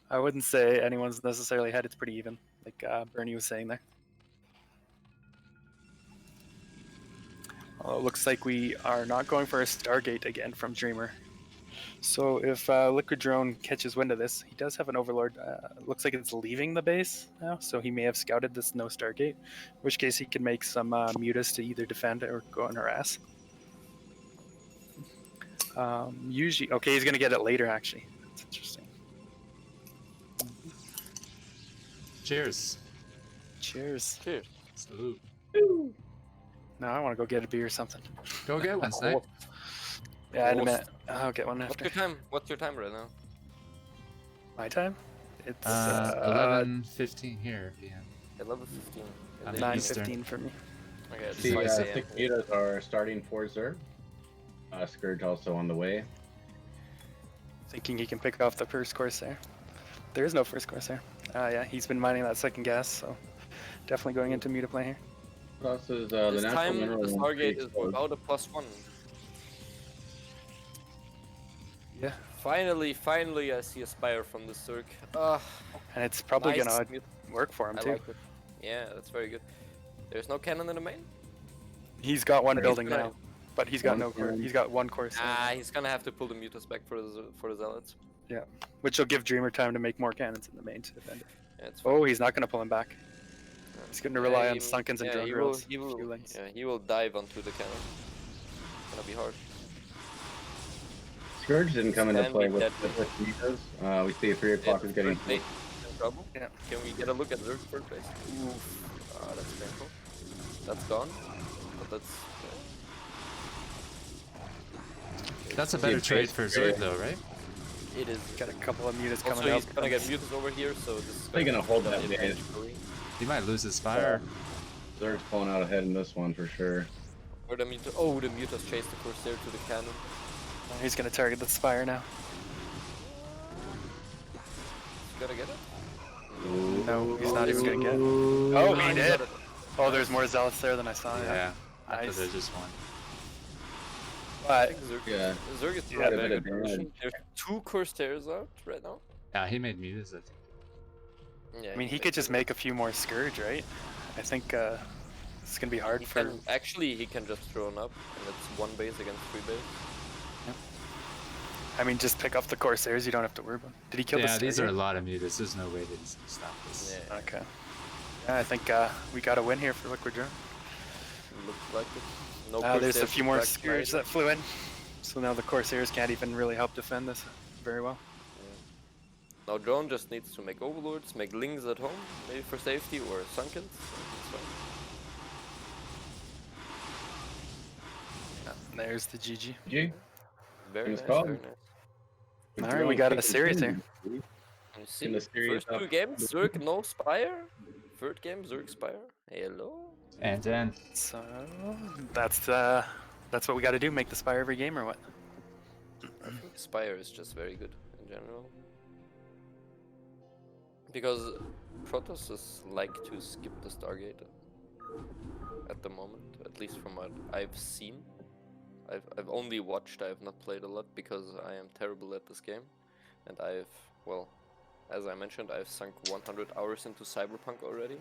I wouldn't say anyone's necessarily ahead. It's pretty even, like Bernie was saying there. It looks like we are not going for a Stargate again from Dreamer. So if Liquid Drone catches wind of this, he does have an Overlord. Looks like it's leaving the base now, so he may have scouted this no Stargate, in which case he can make some mutas to either defend or go and harass. Usually, okay, he's gonna get it later actually. That's interesting. Cheers. Cheers. Cheers. Salute. Now I want to go get a beer or something. Go get one, Snipe. Yeah, in a Almost. minute. I'll get one What's after. your time? What's your time right now? My time? It's 11:15 here PM. 11:15. I'm In in the Eastern. 9:15 for me. Okay, it's The 5 a.m. 6 mutas are starting for Zerg. Scourge also on the way. Thinking he can pick off the first Corsair. There is no first Corsair. Yeah, he's been mining that second gas, so definitely going into muta play here. Plus is the This natural time, mineral the one's Stargate pretty is exposed. without a +1. Yeah, Finally, I see a Spire from the Zerg. and it's probably Nice gonna mute. work for him I too. like it. Yeah, that's very good. There's no cannon in the main? He's got one Right. building Right. now, but he's got One no cannon. he's got one Corsair, He's gonna have to pull the mutas back for the Zealots. which will give Dreamer time to make more cannons in the main to defend it. Yeah, it's fine. Oh, he's not gonna pull him back. He's gonna rely on Sunkens and drone he drills. will, Few links. yeah, he will dive onto the cannon. It's gonna be hard. Scourge didn't come into Stand play be with dead. the mutas. We see 3 o'clock is getting First base in trouble. Yeah. Can we get a look at Zerg's first base? Oof. That's painful. That's gone. But that's. That's a better it's trade for great. Zerg though, right? It is. Got a couple of mutas coming Also, up. he's gonna get mutas over here, so this is They're gonna hold that be advantage. eventually. He might lose his fire. Zerg's pulling out ahead in this one for sure. Or the mutas. Oh, the mutas chase the Corsair to the cannon. He's gonna target the Spire now. He's gonna get it. No, he's not even gonna get it. Ooh. Oh, Ah, he he did. got it. Oh, there's more Zealots there than I saw. Yeah. I thought Nice. there's just one. I But think Zerg, Yeah. Zerg is Yeah, in a a very bit good of position. damage. There's 2 Corsairs out right now. Yeah, he made mutas, I think. Yeah, I mean, he could just make a few more Scourge, right? I think it's gonna be hard He for. can, actually, he can just drone up, and it's 1 base against 3 base. I mean, just pick up the Corsairs. You don't have to worry about. Did he kill the Yeah, these are a Stargate? lot of mutas. There's no way that he's gonna stop this. Yeah, Okay. Yeah, I think we got a win here for Liquid Drone. looks like it. No There's a Corsairs few to more crack Scourge either. that flew in, so now the Corsairs can't even really help defend this very well. Now drone just needs to make overlords, make lings at home, maybe for safety, or sunkens. And it's fine. There's the GG. GG. Very Nice nice, call. very nice. Good All right, we drone got a taking series two. here. And you see, the series first 2 up. games, Zerg no Spire. Third game, Zerg Spire. Hello. And then So that's what we got to do. Make the Spire every game, or what? I think Spire is just very good in general. Because Protosses like to skip the Stargate at the moment, at least from what I've seen. I've only watched, I have not played a lot because I am terrible at this game. And well, as I mentioned, I've sunk 100 hours into Cyberpunk already.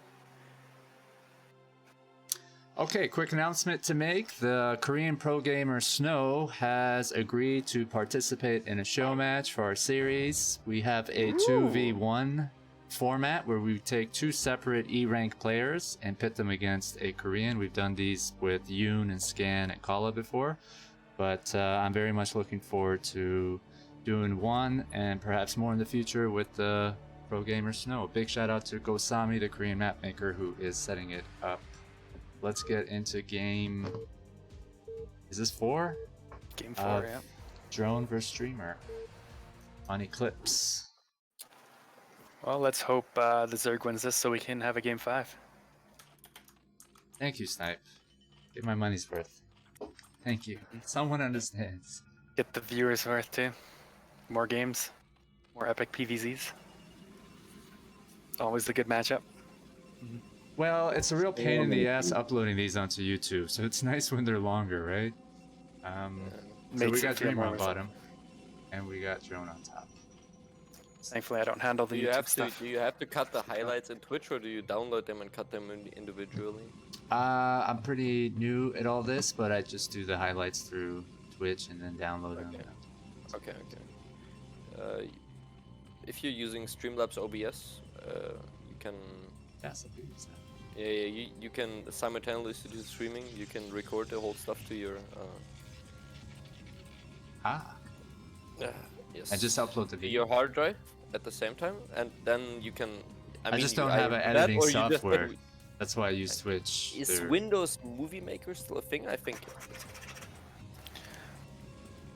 okay, quick announcement to make. The Korean pro gamer Snow has agreed to participate in a show match for our series. We have a 2v1 format where we take 2 separate E-rank players and pit them against a Korean. We've done these with Yoon and Scan at Kala before, but I'm very much looking forward to doing one and perhaps more in the future with the pro gamer Snow. Big shout out to Gosami, the Korean map maker, who is setting it up. Let's get into game. Is this 4? Game 4, yeah. Drone versus streamer on Eclipse. Well, let's hope the Zerg wins this so we can have a game 5. Thank you, Snipe. Get my money's worth. Thank you. Someone understands. Get the viewers worth too. More games, more epic PVZs. Always a good matchup. Well, it's a real pain in the ass uploading these onto YouTube, so it's nice when they're longer, right? So we Makes it got feel Dreamer more on worth it. bottom, and we got Drone on top. Thankfully, I don't handle the Do you YouTube have to stuff. do you have to cut the highlights in Twitch, or do you download them and cut them individually? I'm pretty new at all this, but I just do the highlights through Twitch and then download them. Okay. If you're using Streamlabs OBS, you can That's a big stuff. you can simultaneously do streaming. You can record the whole stuff to your yes. And just upload the to video. your hard drive at the same time, and then you can. I mean, just you don't have either an do that editing or you just software. can- That's why I use Twitch. Is They're- Windows Movie Maker still a thing? I think.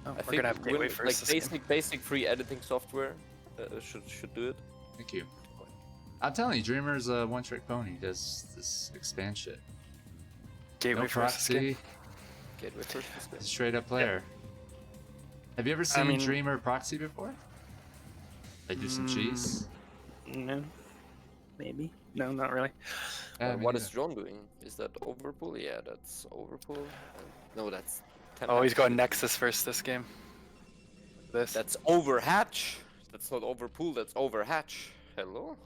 Oh, I we're think gonna have Gateway Win- first. like basic free editing software should do it. Thank you. I'm telling you, Dreamer's a one-trick pony. Does this expand shit? Gateway No first this game. proxy. Gateway first this game. He's a straight-up player. Have you ever seen mean- Dreamer proxy before? Like do some cheese? No. Maybe. No, not really. Yeah, me What is neither. Drone doing? Is that overpull? Yeah, that's overpull. No, that's 10 Oh, he's hatch. going Nexus first this game. This. That's overhatch. That's not overpull, that's overhatch. Hello?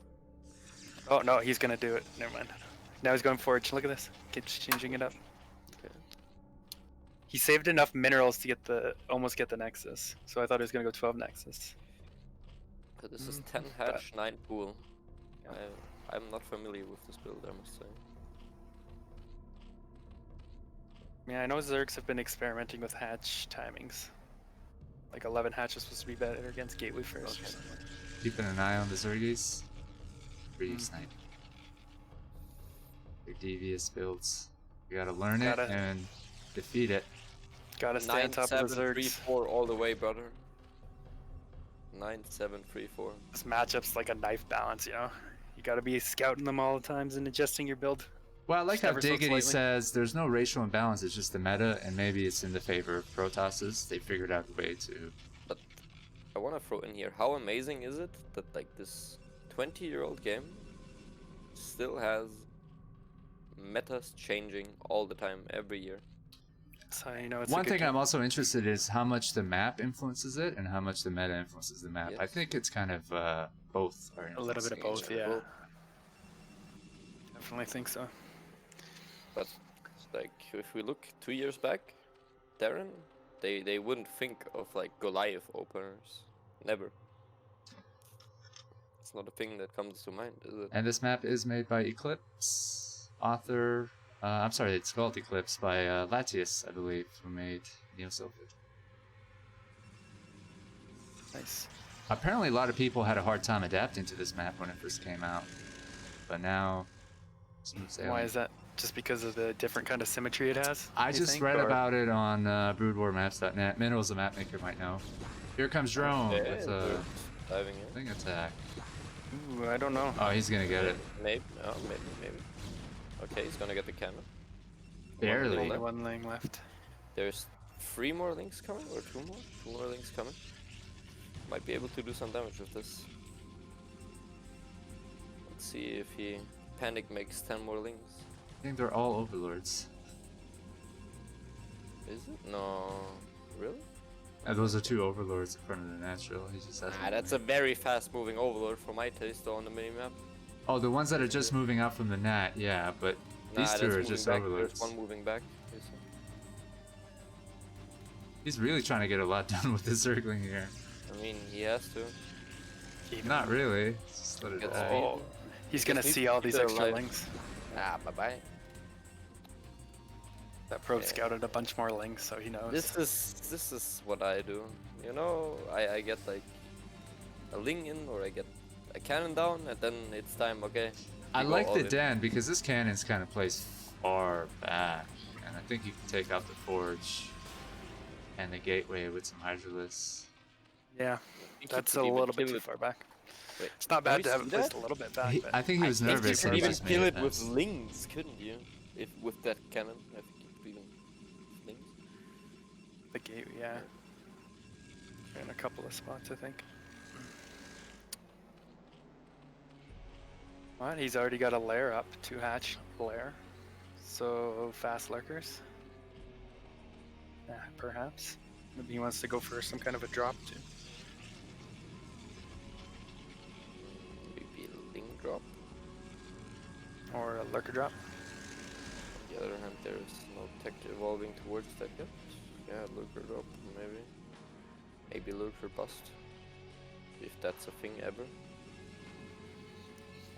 Oh no, he's gonna do it. Never mind. Now he's going Forge. Look at this. Keeps changing it up. Okay. He saved enough minerals to get the almost get the Nexus. So I thought he was gonna go 12 Nexus. So this is 10 hatch, 9 pool. I'm not familiar with this build, I must say. Yeah, I know Zergs have been experimenting with hatch timings. Like 11 hatch is supposed to be better against Gateway first. Or something. Keeping an eye on the Zergies. Free snipe. Your devious builds. You gotta learn it Gotta- and defeat it. Gotta stay 9, on top 7, of the Zergs. 3, 4 all the way, brother. 9, 7, 3, 4. This matchup's like a knife balance, you know? You gotta be scouting them all the times and adjusting your build. Well, I like Just how ever so Diggity slightly. says there's no racial imbalance, it's just the meta, and maybe it's in the favor of Protosses. They figured out a way to. I want to throw in here, how amazing is it that like this 20-year-old game still has metas changing all the time, every year. So you know it's One a good thing game. I'm also interested in is how much the map influences it and how much the meta influences the map. I Yes. think it's kind of both are A little bit of influencing both, each other. yeah. Both. Definitely think so. But like if we look 2 years back, Darren, they wouldn't think of like Goliath openers. Never. It's not a thing that comes to mind, is it? And this map is made by Eclipse. Author, I'm sorry, it's called Eclipse by Latius, I believe, who made Neosylphid. Nice. Apparently, a lot of people had a hard time adapting to this map when it first came out, but now, smooth sailing. Why is that? Just because of the different kind of symmetry it has? I you just think, read or- about it on broodwarmaps.net. Minerals, the map maker, might know. Here comes Drone Okay, with we're a diving in. thing attack. Ooh, I don't know. Oh, he's gonna get it. Maybe, no, maybe. Okay, he's gonna get the cannon. Barely. Only Only one lane left. There's 3 more links coming, or 2 more? 2 more links coming. Might be able to do some damage with this. Let's see if he panic makes 10 more links. I think they're all overlords. Is it? No. Really? And those are 2 overlords in front of the natural. He just has. Ah, that's a very fast moving overlord for my taste on the minimap. Oh, the ones that are just moving out from the nat, yeah, but Nah, these 2 that's are moving just back. overlords. There's one moving back. you see. He's really trying to get a lot done with his circling here. I mean, he has to. Not really. Just let it Gets die. Oh, he's gonna Just see need all to keep these it extra alive. links. Ah, bye bye. That probe Yeah. scouted a bunch more links, so he knows. This is what I do. You know, I get like a ling in or I get a cannon down and then it's time, okay. I we go like all the in. den because this cannon's kind of placed far back, and I think you can take out the forge and the gateway with some hydralis. Yeah, think you that's could a even little bit kill too it. far back. Wait, It's not can bad we to have see it placed that? a little bit back, but I think he was I think nervous. you and could he even just kill made it with nice. lings, couldn't you? If with that cannon, I think you could even lings. the gate, yeah. In a couple of spots, I think. What? He's already got a lair up, 2 hatch lair. So fast lurkers. Yeah, perhaps. Maybe he wants to go for some kind of a drop too. Maybe a ling drop. Or a lurker drop. On the other hand, there's no tech evolving towards that yet. Yeah, lurker drop, maybe. Maybe lurker bust. If that's a thing ever.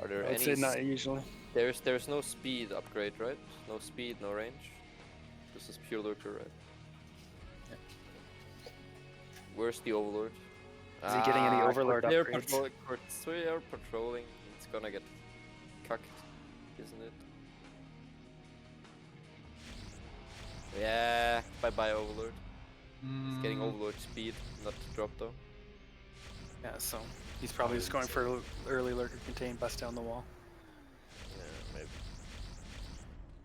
Are there I'd any? say not usually. There's no speed upgrade, right? No speed, no range. This is pure lurker, right? Yeah. Where's the overlord? Is he getting any overlord Corsair upgrades? Corsair patrolling. It's gonna get cucked, isn't it? Yeah. Bye bye overlord. He's getting overlord speed, not drop though. Yeah, so he's probably just going for early lurker contain, bust down the wall. Yeah, maybe.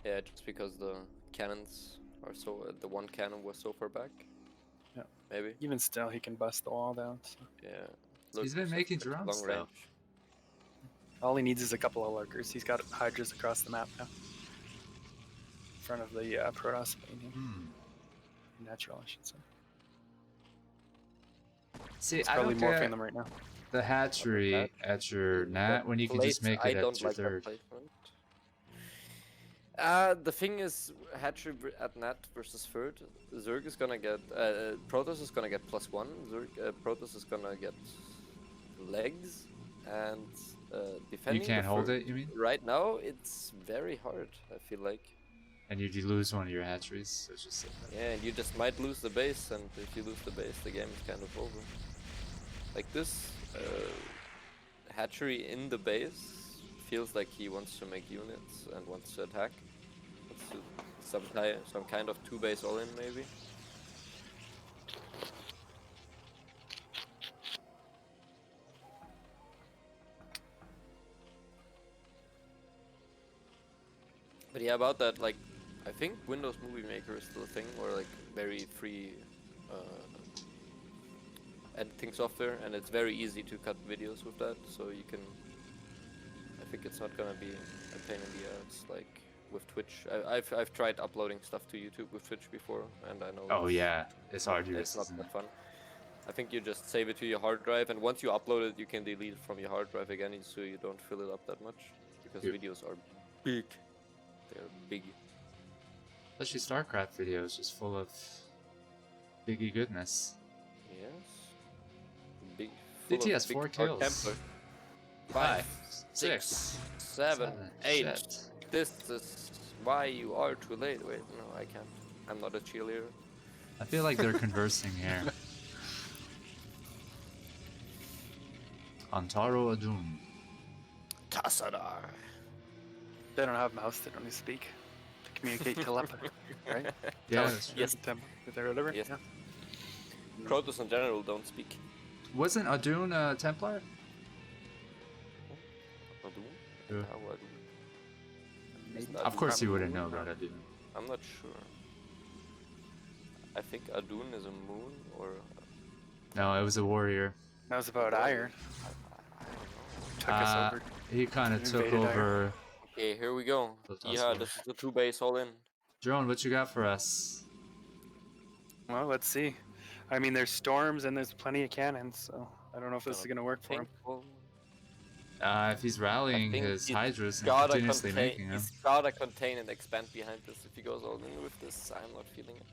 Yeah, just because the cannons are so the one cannon was so far back. Yeah. Maybe. Even still, he can bust the wall down. So. Yeah. He's been Lurkers have making pretty drones, long though. range. All he needs is a couple of lurkers. He's got hydras across the map now. In front of the Protoss main. Natural, I should say. See, He's I probably don't morphing get them right now. the hatchery at your nat when you can just make it at your third. The thing is, hatchery at nat versus third, Zerg is gonna get, Protoss is gonna get +1, Protoss is gonna get legs, and defending You can't the hold third, it, you mean? right now, it's very hard, I feel like. And you lose one of your hatcheries, so it's just like that. Yeah, and you just might lose the base, and if you lose the base, the game is kind of over. Like this, hatchery in the base feels like he wants to make units and wants to attack. Wants to some kind of 2-base all-in maybe. But yeah, about that, like, I think Windows Movie Maker is still a thing, or like very free editing software, and it's very easy to cut videos with that, so you can. I think it's not gonna be a pain in the ass like with Twitch. I've tried uploading stuff to YouTube with Twitch before, and I know. Oh yeah, it's arduous. It's not that fun. I think you just save it to your hard drive, and once you upload it, you can delete it from your hard drive again, so you don't fill it up that much, because videos are big. They're big. Especially StarCraft videos, just full of biggie goodness. Yes. Big. Full of DTS big 4 Dark kills. Templar. 5, 6, 6, 7, 8. Shit. This is why you are too late. Wait, no, I can't. I'm not a cheerleader. I feel like they're conversing here. Antaro Adum. Tassadar. They don't have mouths, they don't need to speak. To communicate telepathy, right? Yeah, Tele- that's true. Yes. Or whatever? Yes. Yeah. Protoss in general don't speak. Wasn't Adun a Templar? Adun? Yeah. How Adun? Isn't Of Adun course you a wouldn't moon? know about Adun. I'm not sure. I think Adun is a moon, or No, it was a warrior. That was about iron. I don't know. Took us over. He kind of took Invaded over. Okay, here we go. Those Yeah, hospitals. this is the 2-base all in. Drone, what you got for us? Well, let's see. I mean, there's storms and there's plenty of cannons, so I don't know if this is gonna work for him. Painful. If he's rallying think his he's Hydras and Gotta continuously contain. making them. He's gotta contain and expand behind this. If he goes all in with this, I'm not feeling it.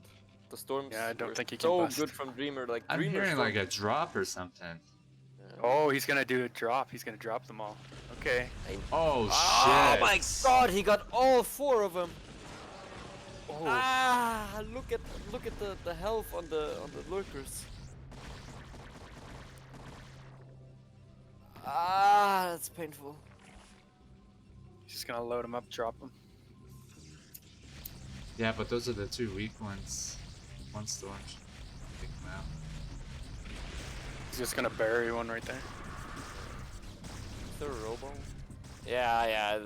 The storms Yeah, I don't were think he can so bust. good from Dreamer. Like I'm Dreamer hearing storm- like a drop or something. Yeah. Oh, he's gonna do a drop. He's gonna drop them all. Okay. Oh, Oh shit! my god, he got all 4 of them. Oh, Ah, look at the health on the lurkers. Ah, that's painful. he's just gonna load him up, drop him. Yeah, but those are the two weak ones. One storm. Take them out. He's just gonna bury one right there. Is there a robo? Yeah.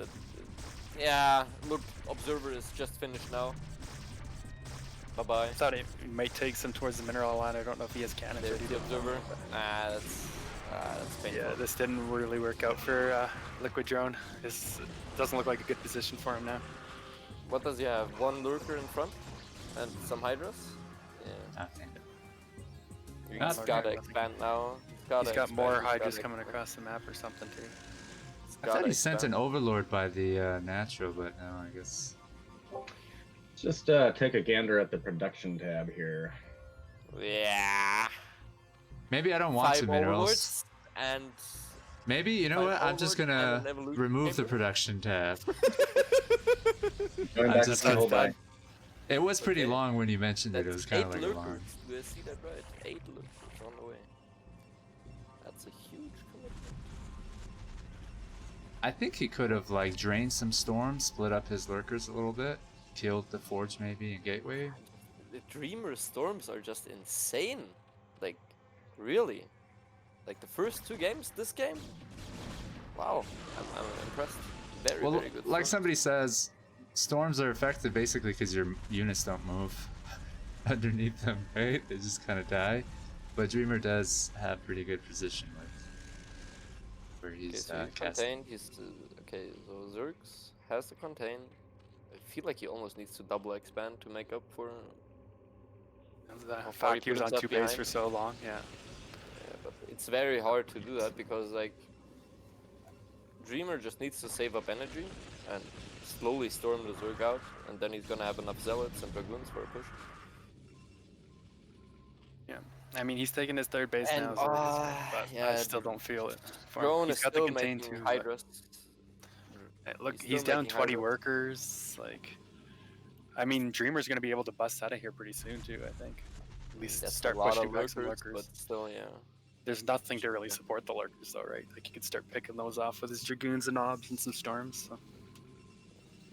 Yeah, look, Observer is just finished now. Bye-bye. I thought it might take some towards the mineral line. I don't know if he has cannons. There's ready the to- Observer. That's painful. Yeah, this didn't really work out for Liquid Drone. This doesn't look like a good position for him now. What does he have? 1 lurker in front? And some Hydras? Yeah. Nothing. He's Nothing. gotta expand now. He's got more Hydras coming across the map or something too. I thought he sent an Overlord by the natural, but no, I guess. Just take a gander at the production tab here. Yeah. Maybe I don't want 5 to minerals. Overlords and Maybe, you know 5 what? I'm just Overlords gonna and an evolution remove the chamber. production tab. Going I'm back just to the gonna- whole buy. It was pretty Okay. long when you mentioned it. It was That's kind 8 of like lurkers. alarm. Do I see that right? 8 lurkers on the way. That's a huge commitment. I think he could have like drained some storms, split up his lurkers a little bit, killed the forge maybe and gateway. the Dreamer Storms are just insane. Like, really. Like the first 2 games, this game? Wow, I'm impressed. Very, Well, very good. like Storms. somebody says, storms are effective basically because your units don't move underneath them, right? They just kind of die. But Dreamer does have pretty good position with where Okay, he's so he's casting. contained. Okay. So Zergs has to contain. I feel like he almost needs to double expand to make up for. The How far he fact he was put on himself 2 base behind. for so long, yeah. Yeah, but it's very hard to do that because like Dreamer just needs to save up energy and slowly storm the Zerg out, and then he's gonna have enough zealots and dragoons for a push. Yeah. I mean, he's taking his 3rd base And now, Zerg is right, but I yeah, still don't feel it. For him. Drone He's is got the still contain making too. But, Hydras. look, still he's down making 20 Hydras. workers. Like, I mean, Dreamer's going to be able to bust out of here pretty soon too, I think. At least That's start a lot pushing of back some lurkers, lurkers. but still, yeah. There's nothing to really support the lurkers though, right? Like, he could start picking those off with his dragoons and obs and some storms. So.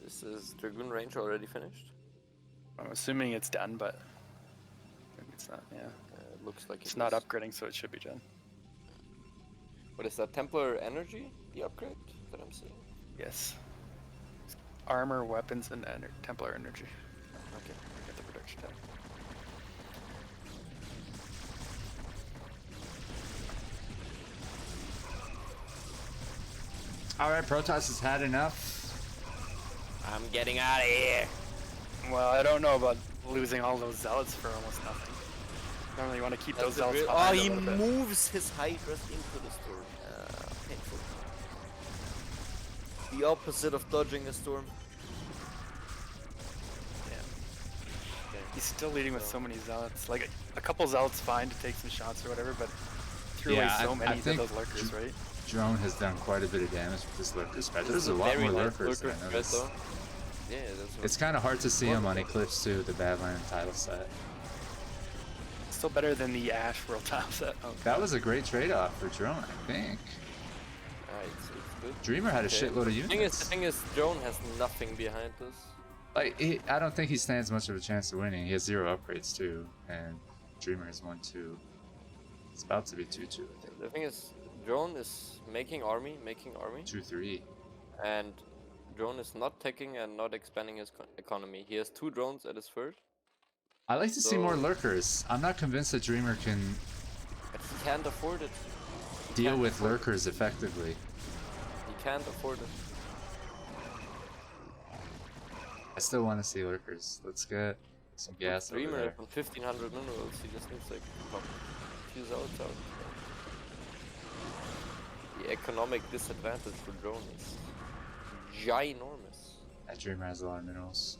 This is Dragoon range already finished. I'm assuming it's done, but maybe it's not. Yeah, It looks like it's it not is. upgrading, so it should be done. What is that? Templar energy? The upgrade that I'm seeing? Yes. Armor, weapons, and Templar energy. Okay. Get the production tab. All right, Protoss has had enough. I'm getting out of here. Well, I don't know about losing all those zealots for almost nothing. Normally, you want to keep those zealots Oh, behind he a little bit. moves his Hydras into the storm. Painful. The opposite of dodging a storm. Yeah. He's still leading with so many zealots. Like, a couple zealots fine to take some shots or whatever, but threw away Yeah, so I many to think those lurkers, right? Drone has done quite a bit of damage with this lurker spread. This There's is a lot very more nice lurkers than lurker I spread, noticed. though. Yeah, that's It's kind of hard to see him on Wonderful. Eclipse too, the Badland title set. Still better than the Ash World tile set. Oh, That was a great trade-off for Drone, I think. It's good. Dreamer had a Okay. shitload of The units. thing is, Drone has nothing behind this. Like, I don't think he stands much of a chance of winning. He has 0 upgrades too, and Dreamer has 1-2. It's about to be 2-2, I think. The thing is, Drone is making army, 2-3. and Drone is not taking and not expanding his economy. He has 2 drones at his first, I like to see more So- lurkers. I'm not convinced that Dreamer can but he can't afford it. deal can't with afford it. lurkers effectively. He can't afford it. I still want to see lurkers. Let's get some gas over Dreamer there. on 1500 minerals, he just needs like a few zealots out. The economic disadvantage for Drone is ginormous. That Dreamer has a lot of minerals.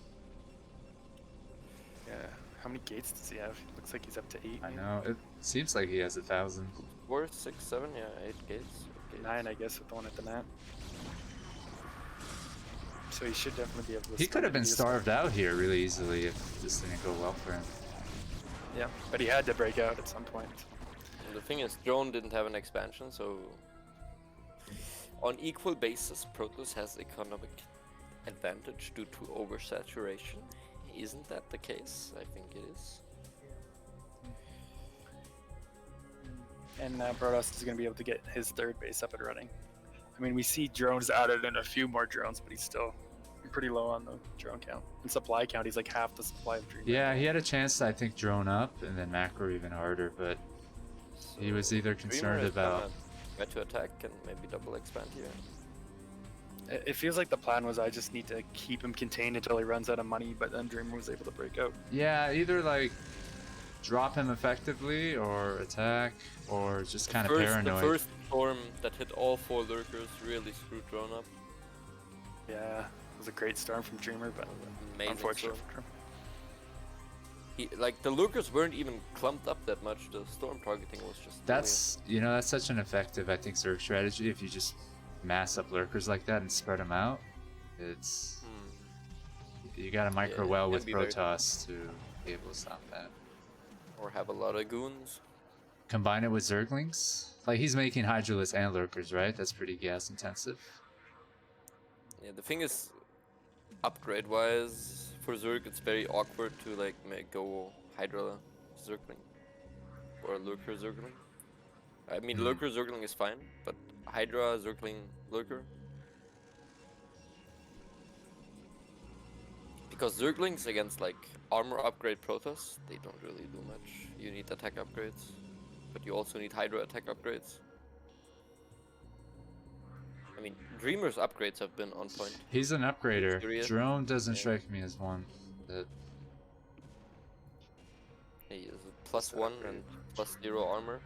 yeah. How many gates does he have? Looks like he's up to 8. I know. It seems like he has 1,000. 4, 6, 7, yeah, 8 gates. 9, I guess, with the one at the net. So he should definitely be able to. He could have been start starved out here really easily if this didn't go well for him. Yeah, but he had to break out at some point. And the thing is, Drone didn't have an expansion, so on equal basis, Protoss has economic advantage due to oversaturation. Isn't that the case? I think it is. And Protoss is going to be able to get his 3rd base up and running. I mean, we see drones added and a few more drones, but he's still pretty low on the drone count. And supply count, he's like half the supply of Dreamer. Yeah, he had a chance to, I think, drone up and then macro even harder, but he was either Dreamer concerned is about. gonna try to attack and maybe double expand here. It feels like the plan was I just need to keep him contained until he runs out of money, but then Dreamer was able to break out. Yeah, either like drop him effectively or attack or just kind of The paranoid. first storm that hit all 4 lurkers really screwed Drone up. Yeah, it was a great storm from Dreamer, but Amazing unfortunate storm. for him. Like the lurkers weren't even clumped up that much. The storm targeting was just. That's, you know, that's such an effective, I think, Zerg strategy. If you just mass up lurkers like that and spread them out, it's brilliant. you got a micro it well can with be very- Protoss to be able to stop that. Or have a lot of goons. Combine it with Zerglings, like he's making Hydralisk and lurkers, right? That's pretty gas intensive. Yeah, the thing is, upgrade-wise, for Zerg, it's very awkward to like go Hydra Zergling or Lurker Zergling. I mean, Lurker Zergling is fine, but Hydra Zergling Lurker. Because Zerglings against like armor upgrade Protoss, they don't really do much. You need attack upgrades, but you also need Hydra attack upgrades. I mean, Dreamer's upgrades have been on point. He's an upgrader. Curious. Drone doesn't Yeah. strike me as one. That He is a +1 and +0 armor.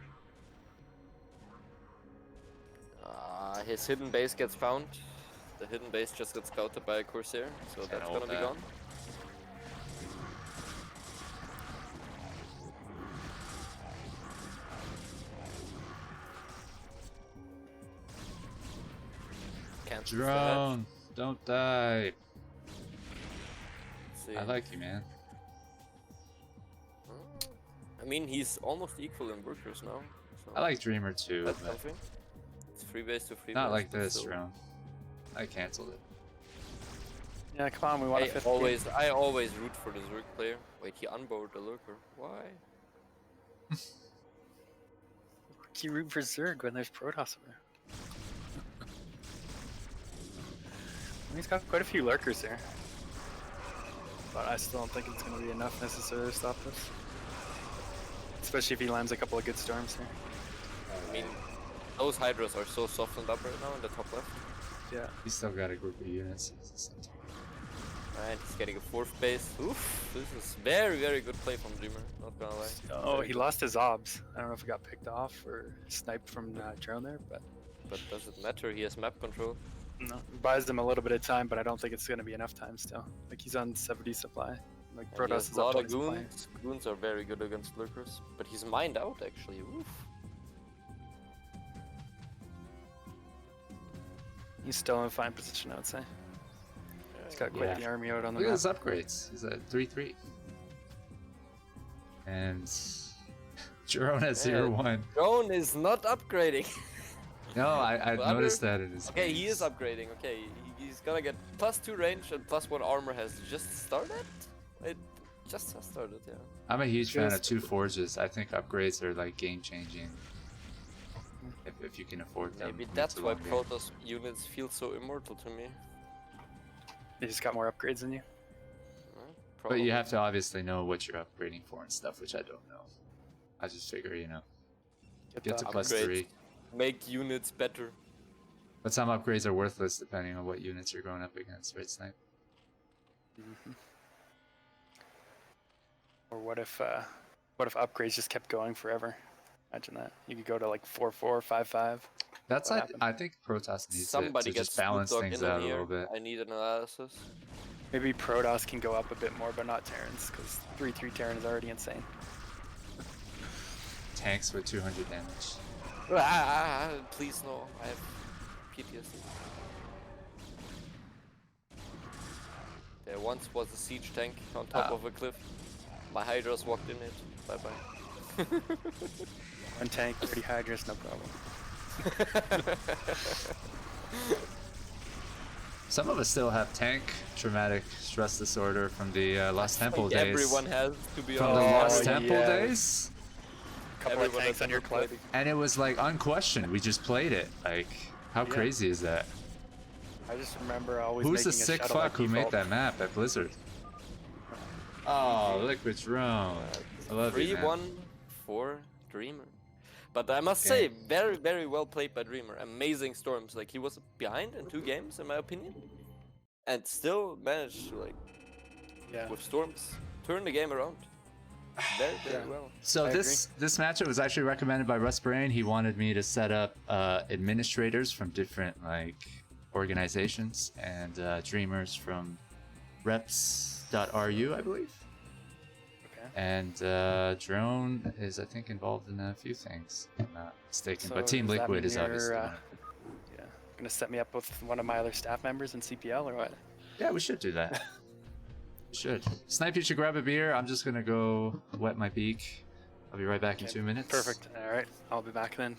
His hidden base gets found. The hidden base just got scouted by a Corsair, so that's hold gonna be that. gone. Can't drone, don't die. see. I like you, man. I mean, he's almost equal in workers now. So I like Dreamer too, that's but something. It's free base to free not base. like but this, still. drone. I canceled it. Yeah, come on, we want a I 50. always root for the Zerg player. Wait, he unboarded the lurker. Why? You root for Zerg when there's Protoss over. He's got quite a few lurkers here. But I still don't think it's going to be enough necessarily to stop this. Especially if he lands a couple of good storms here. I mean, those Hydras are so softened up right now in the top left. Yeah. He's still got a group of units. Alright, he's getting a 4th base. Oof, this is very, very good play from Dreamer, not gonna lie. Oh, Very he good. lost his obs. I don't know if he got picked off or sniped from drone there, but But does it matter? He has map control. no. Buys him a little bit of time, but I don't think it's going to be enough time still. Like, he's on 70 supply. Like, And he Protoss has is a on lot of 20 supply. goons. Goons are very good against lurkers. But he's mined out actually. Oof. He's still in a fine position, I would say. He's got quite Yeah. the army out on the Look at map. his upgrades. He's at 3-3. And Jerome at 0-1. Drone is not upgrading. No, I Well, noticed that in his Okay, he games. is upgrading. Okay, he's gonna get +2 range and +1 armor has just started? It just has started, yeah. I'm a huge fan of Just- 2 forges. I think upgrades are like game changing. If you can afford them. Maybe mid that's to why long game. Protoss units feel so immortal to me. He just got more upgrades than you. But you have to obviously know what you're upgrading for and stuff, which I don't know. I just figure, get to the +3. upgrades. Make units better. But some upgrades are worthless depending on what units you're going up against, right, Snipe? Or what if upgrades just kept going forever? Imagine that. You could go to like 4-4, 5-5. That's What I, happened? I think Protoss needs Somebody it to gets just balance Snoop Dogg things in on out a here. little bit. I need an analysis. Maybe Protoss can go up a bit more, but not Terrans, because 3-3 Terran is already insane. Tanks with 200 damage. Please no, I have PTSD. There once was a siege tank on top of a cliff. My Hydras walked in it. Bye bye. One tank, 30 Hydras, no problem. Some of us still have tank traumatic stress disorder from the Lost Temple Like days. everyone has, to be From the honest. Lost Temple yeah. days? Couple of Everyone tanks has on your ever cliff. played it. And it was like unquestioned. We just played it. Like, how Yeah. crazy is that? I just remember always Who's the making a sick shuttle fuck at who made default. that map at Blizzard? Oh, Liquid Drone. I love you, man. 3-1 for Dreamer. But I must say, Okay. very, very well played by Dreamer. Amazing storms. Like, he was behind in 2 games, in my opinion. And still managed to, like, Yeah. with storms, turn the game around. Very, very well. So I this matchup was actually recommended by Russ Brain. He wanted me to set up administrators from different like organizations and dreamers from reps.ru, I believe. Okay. And Drone is, I think, involved in a few things, if I'm not mistaken. So but Team does that Liquid mean is obviously. you're, Yeah. Gonna set me up with one of my other staff members in CPL or what? Yeah, we should do that. We should. Snipe, you should grab a beer. I'm just gonna go wet my beak. I'll be right back in Okay, 2 minutes. Perfect. All right. I'll be back then.